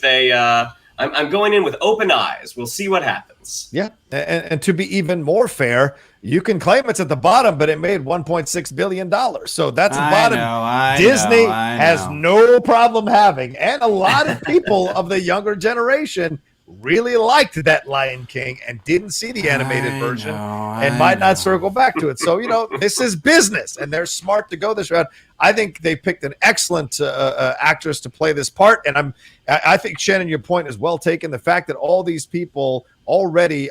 I'm going in with open eyes. We'll see what happens. Yeah. And to be even more fair, you can claim it's at the bottom, but it made $1.6 billion. So that's a bottom Disney has no problem having. And a lot of people of the younger generation really liked that Lion King and didn't see the animated version and might not circle back to it. So, this is business and they're smart to go this route. I think they picked an excellent actress to play this part. And I think, Shannon, your point is well taken. The fact that all these people already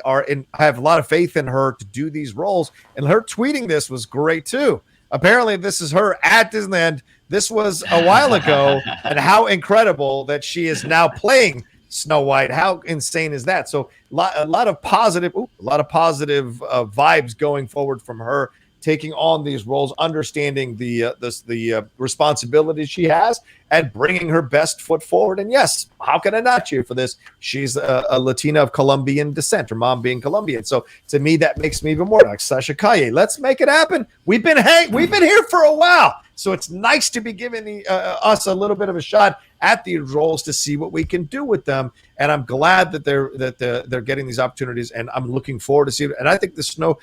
have a lot of faith in her to do these roles, and her tweeting this was great too. Apparently this is her at Disneyland. This was a while ago, and how incredible that she is now playing Snow White. How insane is that? So a lot of positive vibes going forward from her taking on these roles, understanding the responsibilities she has, and bringing her best foot forward. And yes, how can I not cheer for this? She's a Latina of Colombian descent, her mom being Colombian. So to me, that makes me even more like Sasha Calle. Let's make it happen. We've been here for a while. So it's nice to be giving us a little bit of a shot at these roles to see what we can do with them. And I'm glad that they're getting these opportunities, and I'm looking forward to see it. And I think the Snow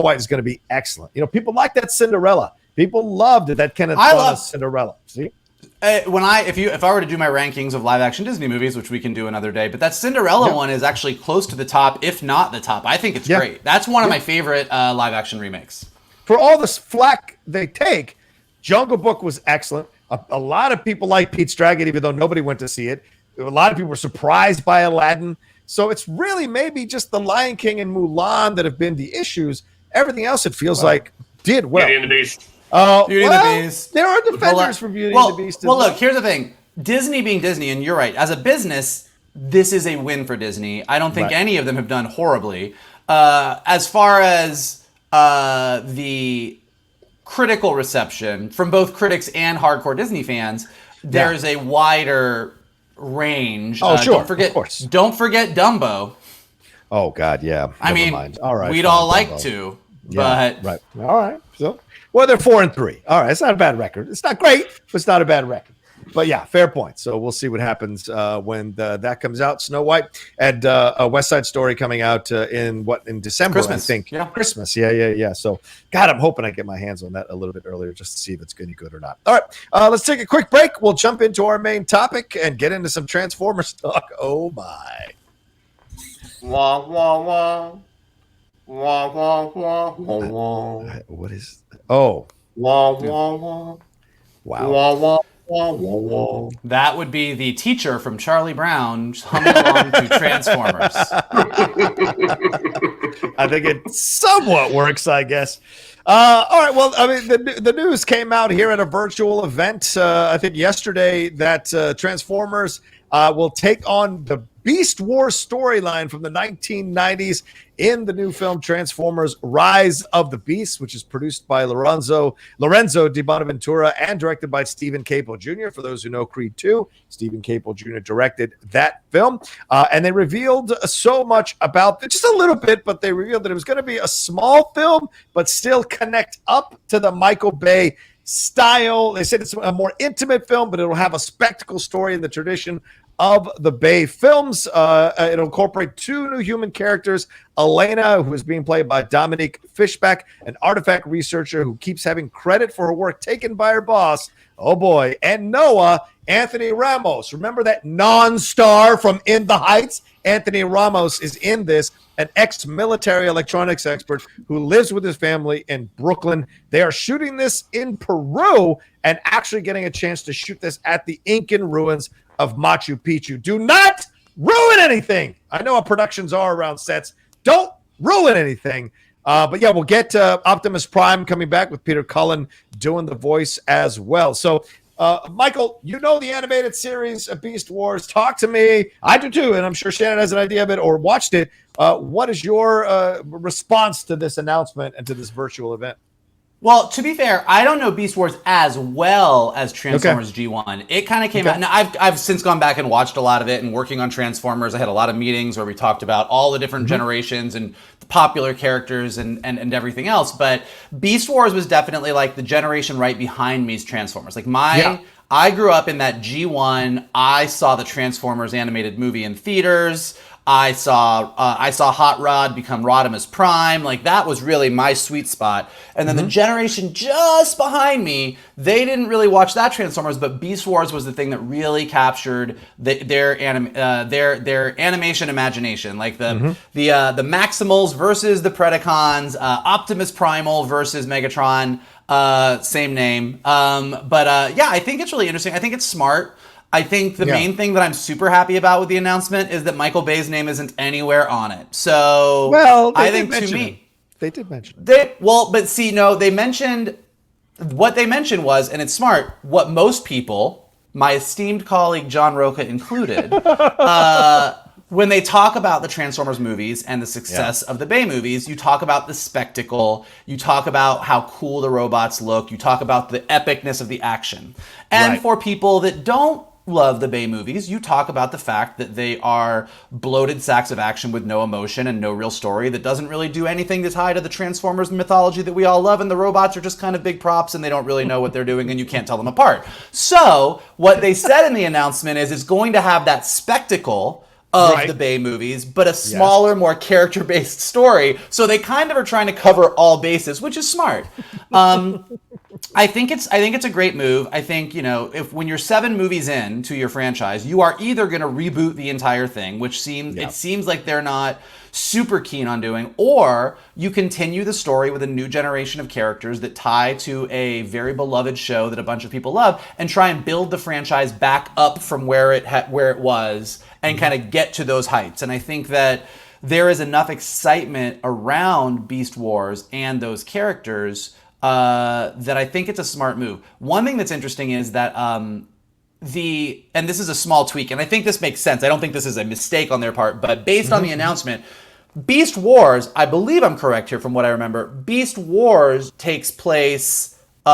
White is going to be excellent. People like that Cinderella. People loved that Kenneth Branagh Cinderella. See? If I were to do my rankings of live action Disney movies, which we can do another day, but that Cinderella one is actually close to the top, if not the top. I think it's great. That's one of my favorite live action remakes. For all this flack they take, Jungle Book was excellent. A lot of people like Pete's Dragon, even though nobody went to see it. A lot of people were surprised by Aladdin. So it's really maybe just the Lion King and Mulan that have been the issues. Everything else, it feels like, did well. Beauty and the Beast. Beauty and the Beast. There are defenders for Beauty and the Beast. Look, here's the thing. Disney being Disney, and you're right, as a business, this is a win for Disney. I don't think any of them have done horribly. As far as the critical reception from both critics and hardcore Disney fans, there's a wider range. Oh, sure. Don't forget Dumbo. Oh God, yeah. I mean, all right, we'd all like to, but right. All right. So, they're 4-3. All right, it's not a bad record. It's not great, but it's not a bad record. But yeah, fair point. So we'll see what happens when that comes out. Snow White and a West Side Story coming out in December, Christmas. I think. Yeah. Christmas. Yeah. So, God, I'm hoping I get my hands on that a little bit earlier just to see if it's any good or not. All right, let's take a quick break. We'll jump into our main topic and get into some Transformers talk. Oh my! Wah wah wah. Wah wah wah wah wah. What is? Oh. Wah wah wah. Wow. Wah wah. Wah, wah, wah. That would be the teacher from Charlie Brown humming along to Transformers. I think it somewhat works, I guess. All right. Well, I mean, the news came out here at a virtual event, I think yesterday, that Transformers will take on the Beast Wars storyline from the 1990s in the new film Transformers Rise of the Beasts, which is produced by Lorenzo Di Bonaventura and directed by Stephen Caple Jr. For those who know Creed 2, Stephen Caple Jr. directed that film. And they revealed so much about it, just a little bit, but they revealed that it was going to be a small film, but still connect up to the Michael Bay style. They said it's a more intimate film, but it'll have a spectacle story in the tradition of the Bay films. It'll incorporate 2 new human characters, Elena, who is being played by Dominique Fishback, an artifact researcher who keeps having credit for her work taken by her boss, oh boy, and Noah, Anthony Ramos. Remember that non-star from In the Heights? Anthony Ramos is in this, an ex-military electronics expert who lives with his family in Brooklyn. They are shooting this in Peru and actually getting a chance to shoot this at the Incan ruins of Machu Picchu. Do not ruin anything. I know how productions are around sets. Don't ruin anything. But yeah, we'll get Optimus Prime coming back with Peter Cullen doing the voice as well. So, Michael, you know the animated series Beast Wars. Talk to me. I do too, and I'm sure Shannon has an idea of it or watched it. What is your response to this announcement and to this virtual event? Well, to be fair, I don't know Beast Wars as well as Transformers G1. It kind of came out. Now, I've since gone back and watched a lot of it, and working on Transformers, I had a lot of meetings where we talked about all the different generations and the popular characters and everything else. But Beast Wars was definitely like the generation right behind me's Transformers. Like I grew up in that G1. I saw the Transformers animated movie in theaters. I saw Hot Rod become Rodimus Prime. Like, that was really my sweet spot. And then the generation just behind me, they didn't really watch that Transformers, but Beast Wars was the thing that really captured their animation imagination. Like the Maximals versus the Predacons, Optimus Primal versus Megatron, same name. Yeah, I think it's really interesting. I think it's smart. I think the main thing that I'm super happy about with the announcement is that Michael Bay's name isn't anywhere on it. So, I think to me, they did mention it. They mentioned what they mentioned was, and it's smart, what most people, my esteemed colleague John Rocha included, when they talk about the Transformers movies and the success of the Bay movies, you talk about the spectacle, you talk about how cool the robots look, you talk about the epicness of the action. And for people that don't love the Bay movies, you talk about the fact that they are bloated sacks of action with no emotion and no real story that doesn't really do anything to tie to the Transformers mythology that we all love, and the robots are just kind of big props and they don't really know what they're doing and you can't tell them apart. So what they said in the announcement is it's going to have that spectacle of the Bay movies, but a smaller, more character-based story. So they kind of are trying to cover all bases, which is smart. I think it's a great move. I think, if when you're 7 movies in to your franchise, you are either going to reboot the entire thing, which it seems like they're not super keen on doing, or you continue the story with a new generation of characters that tie to a very beloved show that a bunch of people love, and try and build the franchise back up from where it was and kind of get to those heights. And I think that there is enough excitement around Beast Wars and those characters that I think it's a smart move. One thing that's interesting is that and this is a small tweak, and I think this makes sense. I don't think this is a mistake on their part, but based on the announcement, Beast Wars, I believe I'm correct here from what I remember, Beast Wars takes place, they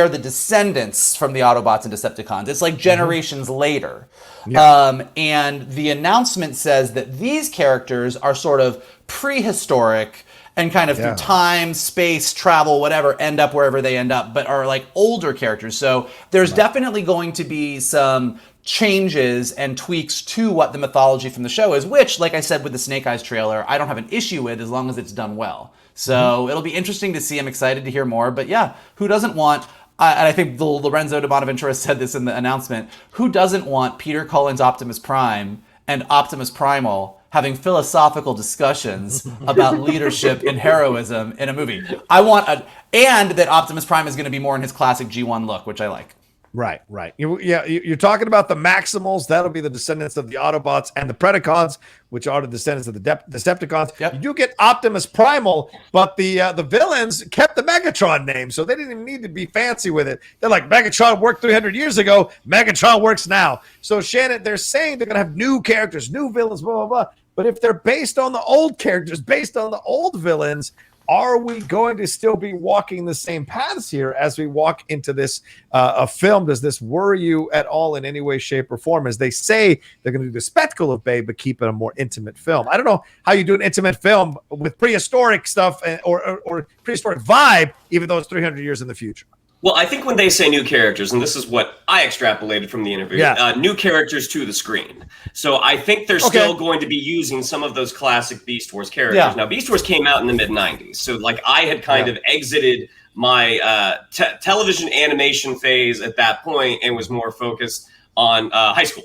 are the descendants from the Autobots and Decepticons. It's like generations later. And the announcement says that these characters are sort of prehistoric and kind of through time, space, travel, whatever, end up wherever they end up, but are like older characters. So there's definitely going to be some changes and tweaks to what the mythology from the show is, which, like I said with the Snake Eyes trailer, I don't have an issue with as long as it's done well. So it'll be interesting to see. I'm excited to hear more. But yeah, who doesn't want, and I think Lorenzo Di Bonaventura said this in the announcement, who doesn't want Peter Cullen's Optimus Prime and Optimus Primal having philosophical discussions about leadership and heroism in a movie? And that Optimus Prime is going to be more in his classic G1 look, which I like. Right. You're talking about the Maximals. That'll be the descendants of the Autobots, and the Predacons, which are the descendants of the Decepticons. Yep. You do get Optimus Primal, but the villains kept the Megatron name, so they didn't even need to be fancy with it. They're like, Megatron worked 300 years ago. Megatron works now. So Shannon, they're saying they're going to have new characters, new villains, blah, blah, blah. But if they're based on the old characters, based on the old villains, are we going to still be walking the same paths here as we walk into this a film? Does this worry you at all in any way, shape, or form? As they say, they're going to do the spectacle of Bay, but keep it a more intimate film. I don't know how you do an intimate film with prehistoric stuff or prehistoric vibe, even though it's 300 years in the future. Well, I think when they say new characters, and this is what I extrapolated from the interview, new characters to the screen. So I think they're still going to be using some of those classic Beast Wars characters. Yeah. Now, Beast Wars came out in the mid-'90s. So, like, I had kind of exited my television animation phase at that point and was more focused on high school.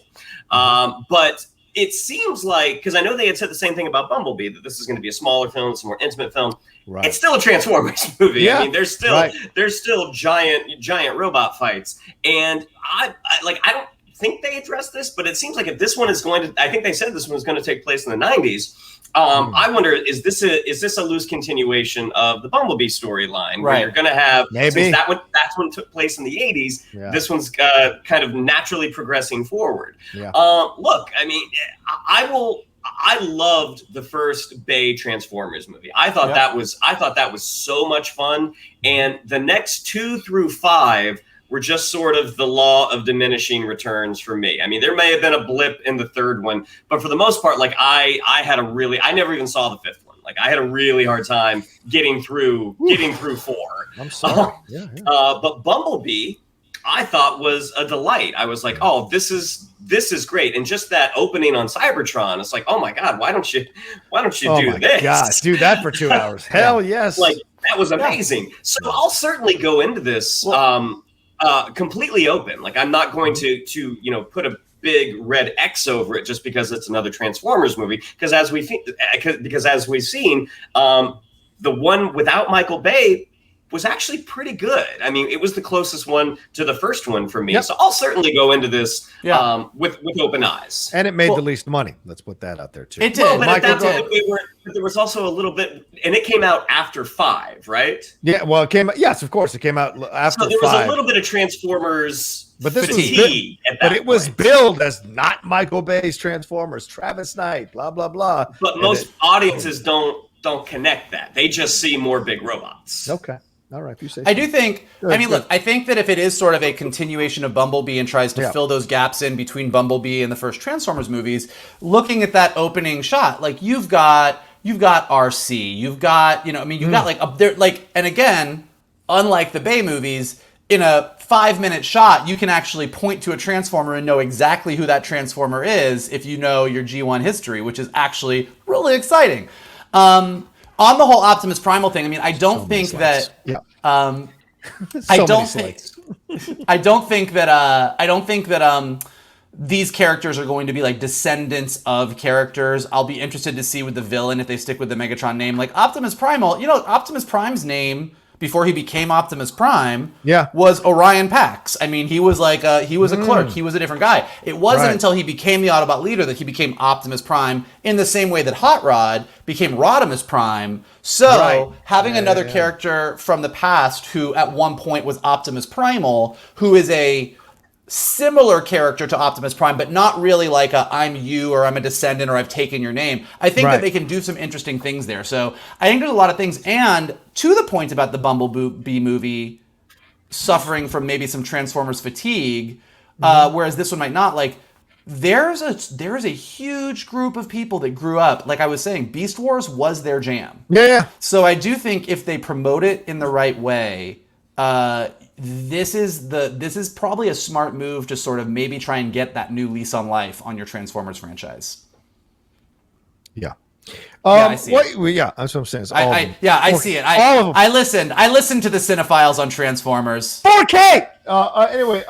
But it seems like, because I know they had said the same thing about Bumblebee, that this is going to be a smaller film, it's a more intimate film. Right. It's still a Transformers movie. Yeah. I mean, there's still giant robot fights, and I don't think they addressed this, but it seems like if this one is going to, I think they said this one was going to take place in the 90s. I wonder, is this a loose continuation of the Bumblebee storyline, where you're going to have, since that's one took place in the 80s, this one's kind of naturally progressing forward. Yeah. Look, I mean, I loved the first Bay Transformers movie. I thought that was so much fun, and the next 2 through 5 were just sort of the law of diminishing returns for me. I mean, there may have been a blip in the third one, but for the most part, like I never even saw the fifth one. Like I had a really hard time getting through 4. I'm sorry. But Bumblebee, I thought was a delight. I was like, oh, this is great. And just that opening on Cybertron, it's like, oh my God, why don't you do this? God, do that for 2 hours. Hell yes. Like that was amazing. So I'll certainly go into this completely open. Like I'm not going to put a big red X over it just because it's another Transformers movie. Because as we've seen, the one without Michael Bay was actually pretty good. I mean, it was the closest one to the first one for me. Yep. So I'll certainly go into this with open eyes. And it made the least money. Let's put that out there too. It did. Well, but there was also a little bit, and it came out after 5, right? Yeah. Well, it came out. Yes, of course, it came out after 5. So there was a little bit of Transformers. But this was billed as not Michael Bay's Transformers, Travis Knight, blah blah blah. But most audiences don't connect that. They just see more big robots. Okay. All right, you say. I do think. Look, I think that if it is sort of a continuation of Bumblebee and tries to fill those gaps in between Bumblebee and the first Transformers movies, looking at that opening shot, like you've got RC, you've got you've got and again, unlike the Bay movies, in a 5-minute shot, you can actually point to a Transformer and know exactly who that Transformer is if you know your G1 history, which is actually really exciting. On the whole Optimus Primal thing, I mean, I don't think that these characters are going to be like descendants of characters. I'll be interested to see with the villain if they stick with the Megatron name. Like Optimus Primal, Optimus Prime's name before he became Optimus Prime was Orion Pax. I mean, he was like a clerk. He was a different guy. It wasn't until he became the Autobot leader that he became Optimus Prime in the same way that Hot Rod became Rodimus Prime. So having another character from the past who at one point was Optimus Primal, who is a similar character to Optimus Prime, but not really like I'm you or I'm a descendant or I've taken your name. I think that they can do some interesting things there. So I think there's a lot of things. And to the point about the Bumblebee movie suffering from maybe some Transformers fatigue, whereas this one might not, like there is a huge group of people that grew up, like I was saying, Beast Wars was their jam. Yeah. So I do think if they promote it in the right way, this is probably a smart move to sort of maybe try and get that new lease on life on your Transformers franchise. Yeah. I see it. Yeah, that's what I'm saying. I see it. I listened to the cinephiles on Transformers. 4K. Anyway,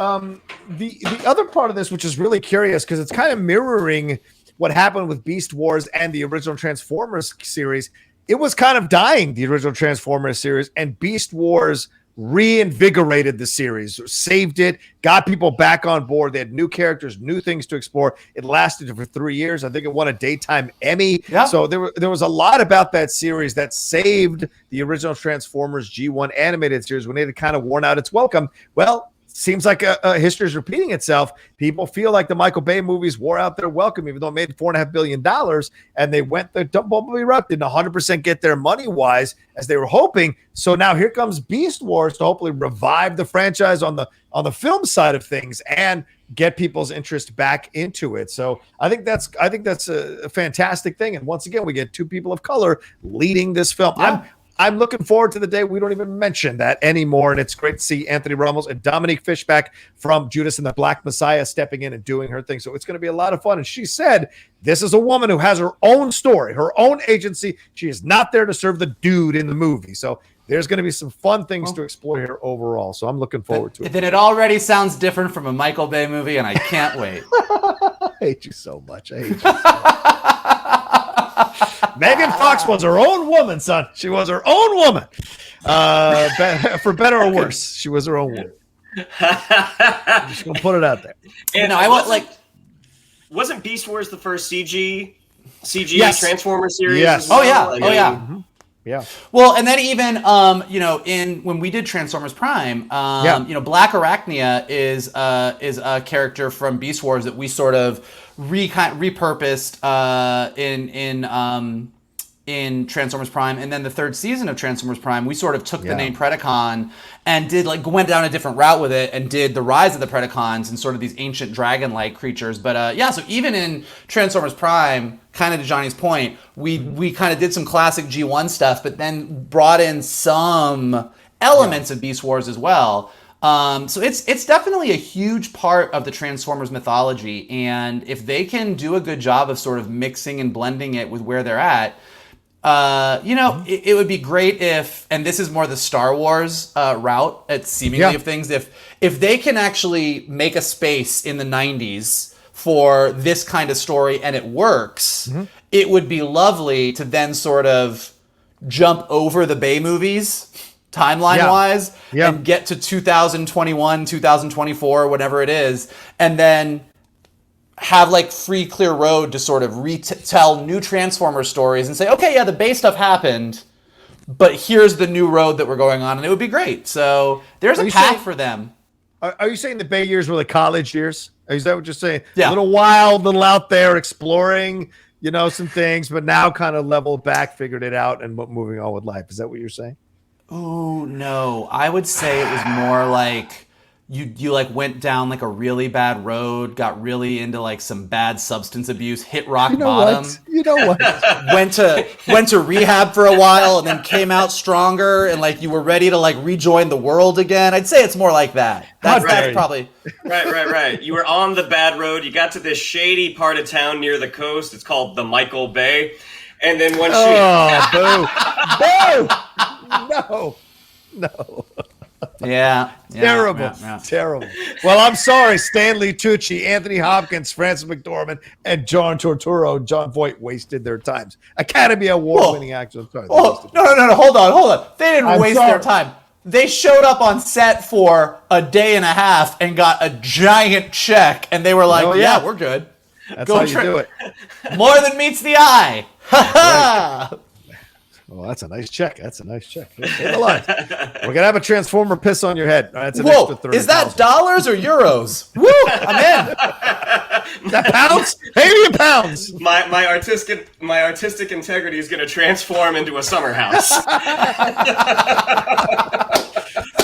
the other part of this, which is really curious, because it's kind of mirroring what happened with Beast Wars and the original Transformers series. It was kind of dying, the original Transformers series, and Beast Wars reinvigorated the series, saved it, got people back on board. They had new characters, new things to explore. It lasted for 3 years. I think it won a daytime Emmy. Yeah. So there was a lot about that series that saved the original Transformers G1 animated series when it had kind of worn out its welcome. Well, seems like a history is repeating itself. People feel like the Michael Bay movies wore out their welcome, even though it made $4.5 billion, and they went the Bumblebee route, didn't 100% get their money wise as they were hoping. So now here comes Beast Wars to hopefully revive the franchise on the film side of things and get people's interest back into it. So I think that's a fantastic thing. And once again, we get two people of color leading this film. Yeah. I'm looking forward to the day we don't even mention that anymore. And it's great to see Anthony Ramos and Dominique Fishback from Judas and the Black Messiah stepping in and doing her thing. So it's going to be a lot of fun. And she said, this is a woman who has her own story, her own agency. She is not there to serve the dude in the movie. So there's going to be some fun things to explore here overall. So I'm looking forward to it. Then it already sounds different from a Michael Bay movie, and I can't wait. I hate you so much. I hate you so much. Megan Fox was her own woman, son. She was her own woman. For better or worse, she was her own woman. I'm just gonna put it out there. And I want wasn't Beast Wars the first CG Yes. Transformer series? Yes. As well? Oh yeah. I Oh yeah. mean, Yeah. Well, and then even when we did Transformers Prime, Black Arachnia is a character from Beast Wars that we sort of repurposed in Transformers Prime, and then the third season of Transformers Prime, we sort of took the name Predacon and went down a different route with it and did the rise of the Predacons and sort of these ancient dragon-like creatures. But so even in Transformers Prime, kind of to Johnny's point, we kind of did some classic G1 stuff, but then brought in some elements of Beast Wars as well. So it's definitely a huge part of the Transformers mythology, and if they can do a good job of sort of mixing and blending it with where they're at, it would be great if, and this is more the Star Wars route at seemingly of things, if they can actually make a space in the 90s for this kind of story and it works, it would be lovely to then sort of jump over the Bay movies timeline-wise and get to 2021, 2024, whatever it is, and then have free clear road to sort of retell new Transformer stories and say, okay, the Bay stuff happened, but here's the new road that we're going on, and it would be great. So there's a path for them. Are you saying the Bay years were the college years? Is that what you're saying? Yeah. A little wild, little out there, exploring, some things, but now kind of leveled back, figured it out, and moving on with life. Is that what you're saying? Oh, no. I would say it was more like you went down a really bad road, got really into some bad substance abuse, hit rock bottom. You know what? went to rehab for a while and then came out stronger and you were ready to rejoin the world again. I'd say it's more like that. That's probably Right. You were on the bad road. You got to this shady part of town near the coast. It's called the Michael Bay. And then once boo! No. Yeah. Terrible. Terrible. Well, I'm sorry, Stanley Tucci, Anthony Hopkins, Francis McDormand, and John Turturro, John Voight wasted their times. Academy Award-winning actors. Sorry, no. Hold on. They didn't waste their time. They showed up on set for a day and a half and got a giant check, and they were like, we're good. That's how you do it. More than meets the eye. Ha ha! Well, that's a nice check. Hit the line. We're gonna have a Transformer piss on your head. That's an Whoa, extra $30,000. is that dollars or euros? Woo! I'm in. Is that pounds? Maybe pounds. my artistic integrity is going to transform into a summer house.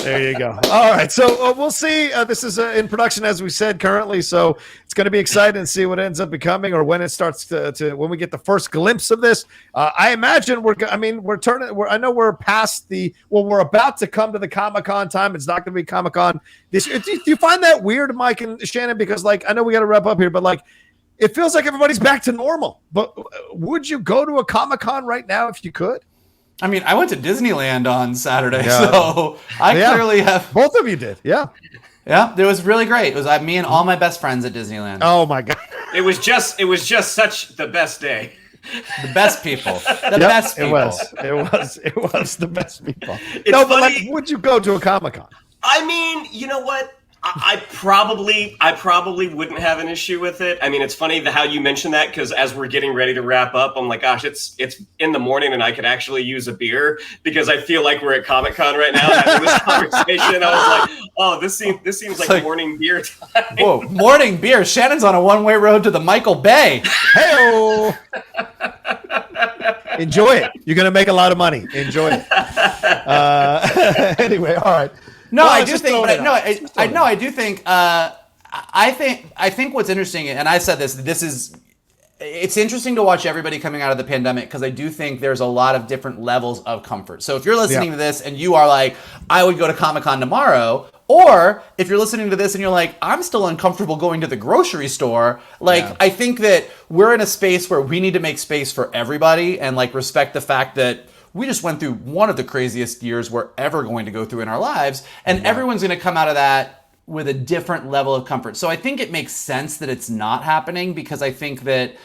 There you go. All right, so we'll see. This is in production, as we said, currently. So it's going to be exciting to see what ends up becoming, or when it starts to when we get the first glimpse of this. I imagine I know we're past we're about to come to the Comic-Con time. It's not going to be Comic-Con this year. Do you find that weird, Mike and Shannon? Because I know we got to wrap up here, but it feels like everybody's back to normal. But would you go to a Comic-Con right now if you could? I mean, I went to Disneyland on Saturday, so I clearly have. Both of you did, yeah. Yeah, it was really great. It was me and all my best friends at Disneyland. Oh my god! It was just such the best day. The best people. The best people. It was the best people. It's No, but funny. would you go to a Comic-Con? I mean, you know what? I probably wouldn't have an issue with it. I mean, it's funny how you mentioned that, because as we're getting ready to wrap up, I'm like, gosh, it's in the morning and I could actually use a beer, because I feel like we're at Comic-Con right now having this conversation. I was like, oh, this seems like morning beer time. Whoa, morning beer. Shannon's on a one-way road to the Michael Bay. Hey-o! Enjoy it. You're going to make a lot of money. Enjoy it. Anyway, all right. No, Well, I do just think. throwing But it no, out. I do think. I think what's interesting, and I said this. This is. It's interesting to watch everybody coming out of the pandemic, because I do think there's a lot of different levels of comfort. So if you're listening to this and you are like, I would go to Comic-Con tomorrow, or if you're listening to this and you're like, I'm still uncomfortable going to the grocery store, I think that we're in a space where we need to make space for everybody and respect the fact that we just went through one of the craziest years we're ever going to go through in our lives, and everyone's going to come out of that with a different level of comfort. So I think it makes sense that it's not happening, because I think that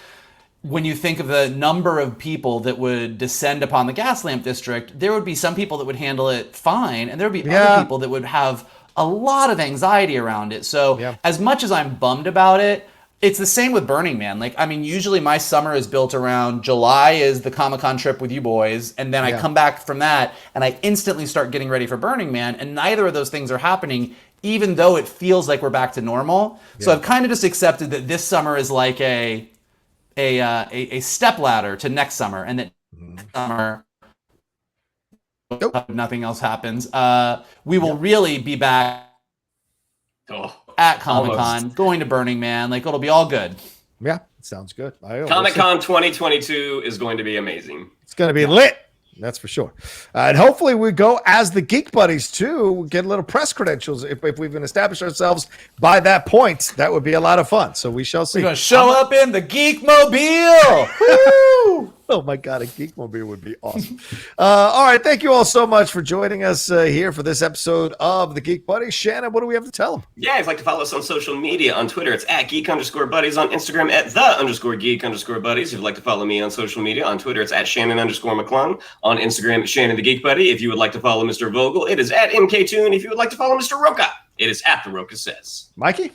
when you think of the number of people that would descend upon the gas lamp district, there would be some people that would handle it fine, and there would be other people that would have a lot of anxiety around it. So as much as I'm bummed about it, it's the same with Burning Man. Usually my summer is built around July is the Comic-Con trip with you boys, and then I come back from that and I instantly start getting ready for Burning Man, and neither of those things are happening, even though it feels like we're back to normal. So I've kind of just accepted that this summer is like a step ladder to next summer, and that summer, if nothing else happens, we will really be back at Comic-Con, going to Burning Man. It'll be all good. Yeah, sounds good. Comic-Con 2022 is going to be amazing. It's going to be lit. That's for sure. And hopefully we go as the Geek Buddies too, get a little press credentials. If we've been established ourselves by that point, that would be a lot of fun. So we shall see. We're going to show up in the Geek Mobile. Woo! Oh my God, a Geek Mobile would be awesome. All right. Thank you all so much for joining us here for this episode of the Geek Buddies. Shannon, what do we have to tell them? Yeah, if you'd like to follow us on social media, on Twitter, it's at geek_buddies, on Instagram at _geek_buddies. If you'd like to follow me on social media, on Twitter, it's at Shannon_McClung. On Instagram, it's Shannon the Geek Buddy. If you would like to follow Mr. Vogel, it is at MKToon. If you would like to follow Mr. Rocha, it is at The Rocha Says. Mikey?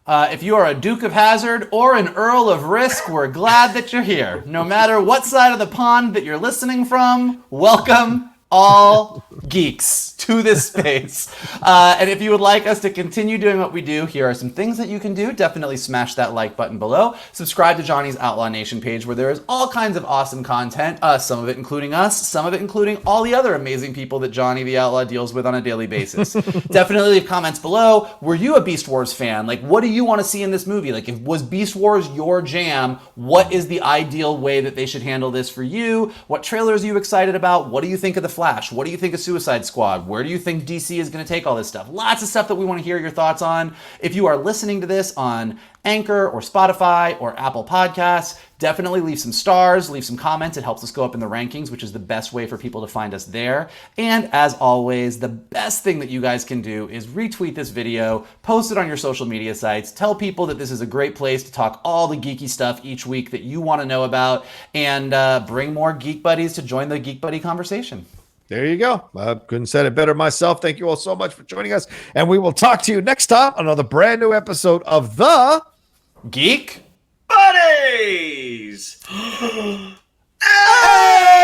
If you are a Duke of Hazzard or an Earl of Risk, we're glad that you're here. No matter what side of the pond that you're listening from, welcome all geeks to this space. And if you would like us to continue doing what we do, here are some things that you can do. Definitely smash that like button below. Subscribe to Johnny's Outlaw Nation page, where there is all kinds of awesome content, some of it including us, some of it including all the other amazing people that Johnny the Outlaw deals with on a daily basis. Definitely leave comments below. Were you a Beast Wars fan? What do you want to see in this movie? Was Beast Wars your jam? What is the ideal way that they should handle this for you? What trailers are you excited about? What do you think of The Flash? What do you think of Suicide Squad? Where do you think DC is going to take all this stuff? Lots of stuff that we want to hear your thoughts on. If you are listening to this on Anchor or Spotify or Apple Podcasts, definitely leave some stars, leave some comments. It helps us go up in the rankings, which is the best way for people to find us there. And as always, the best thing that you guys can do is retweet this video, post it on your social media sites, tell people that this is a great place to talk all the geeky stuff each week that you want to know about, and bring more Geek Buddies to join the Geek Buddy conversation. There you go. I couldn't said it better myself. Thank you all so much for joining us. And we will talk to you next time on another brand new episode of the Geek Buddies! Hey!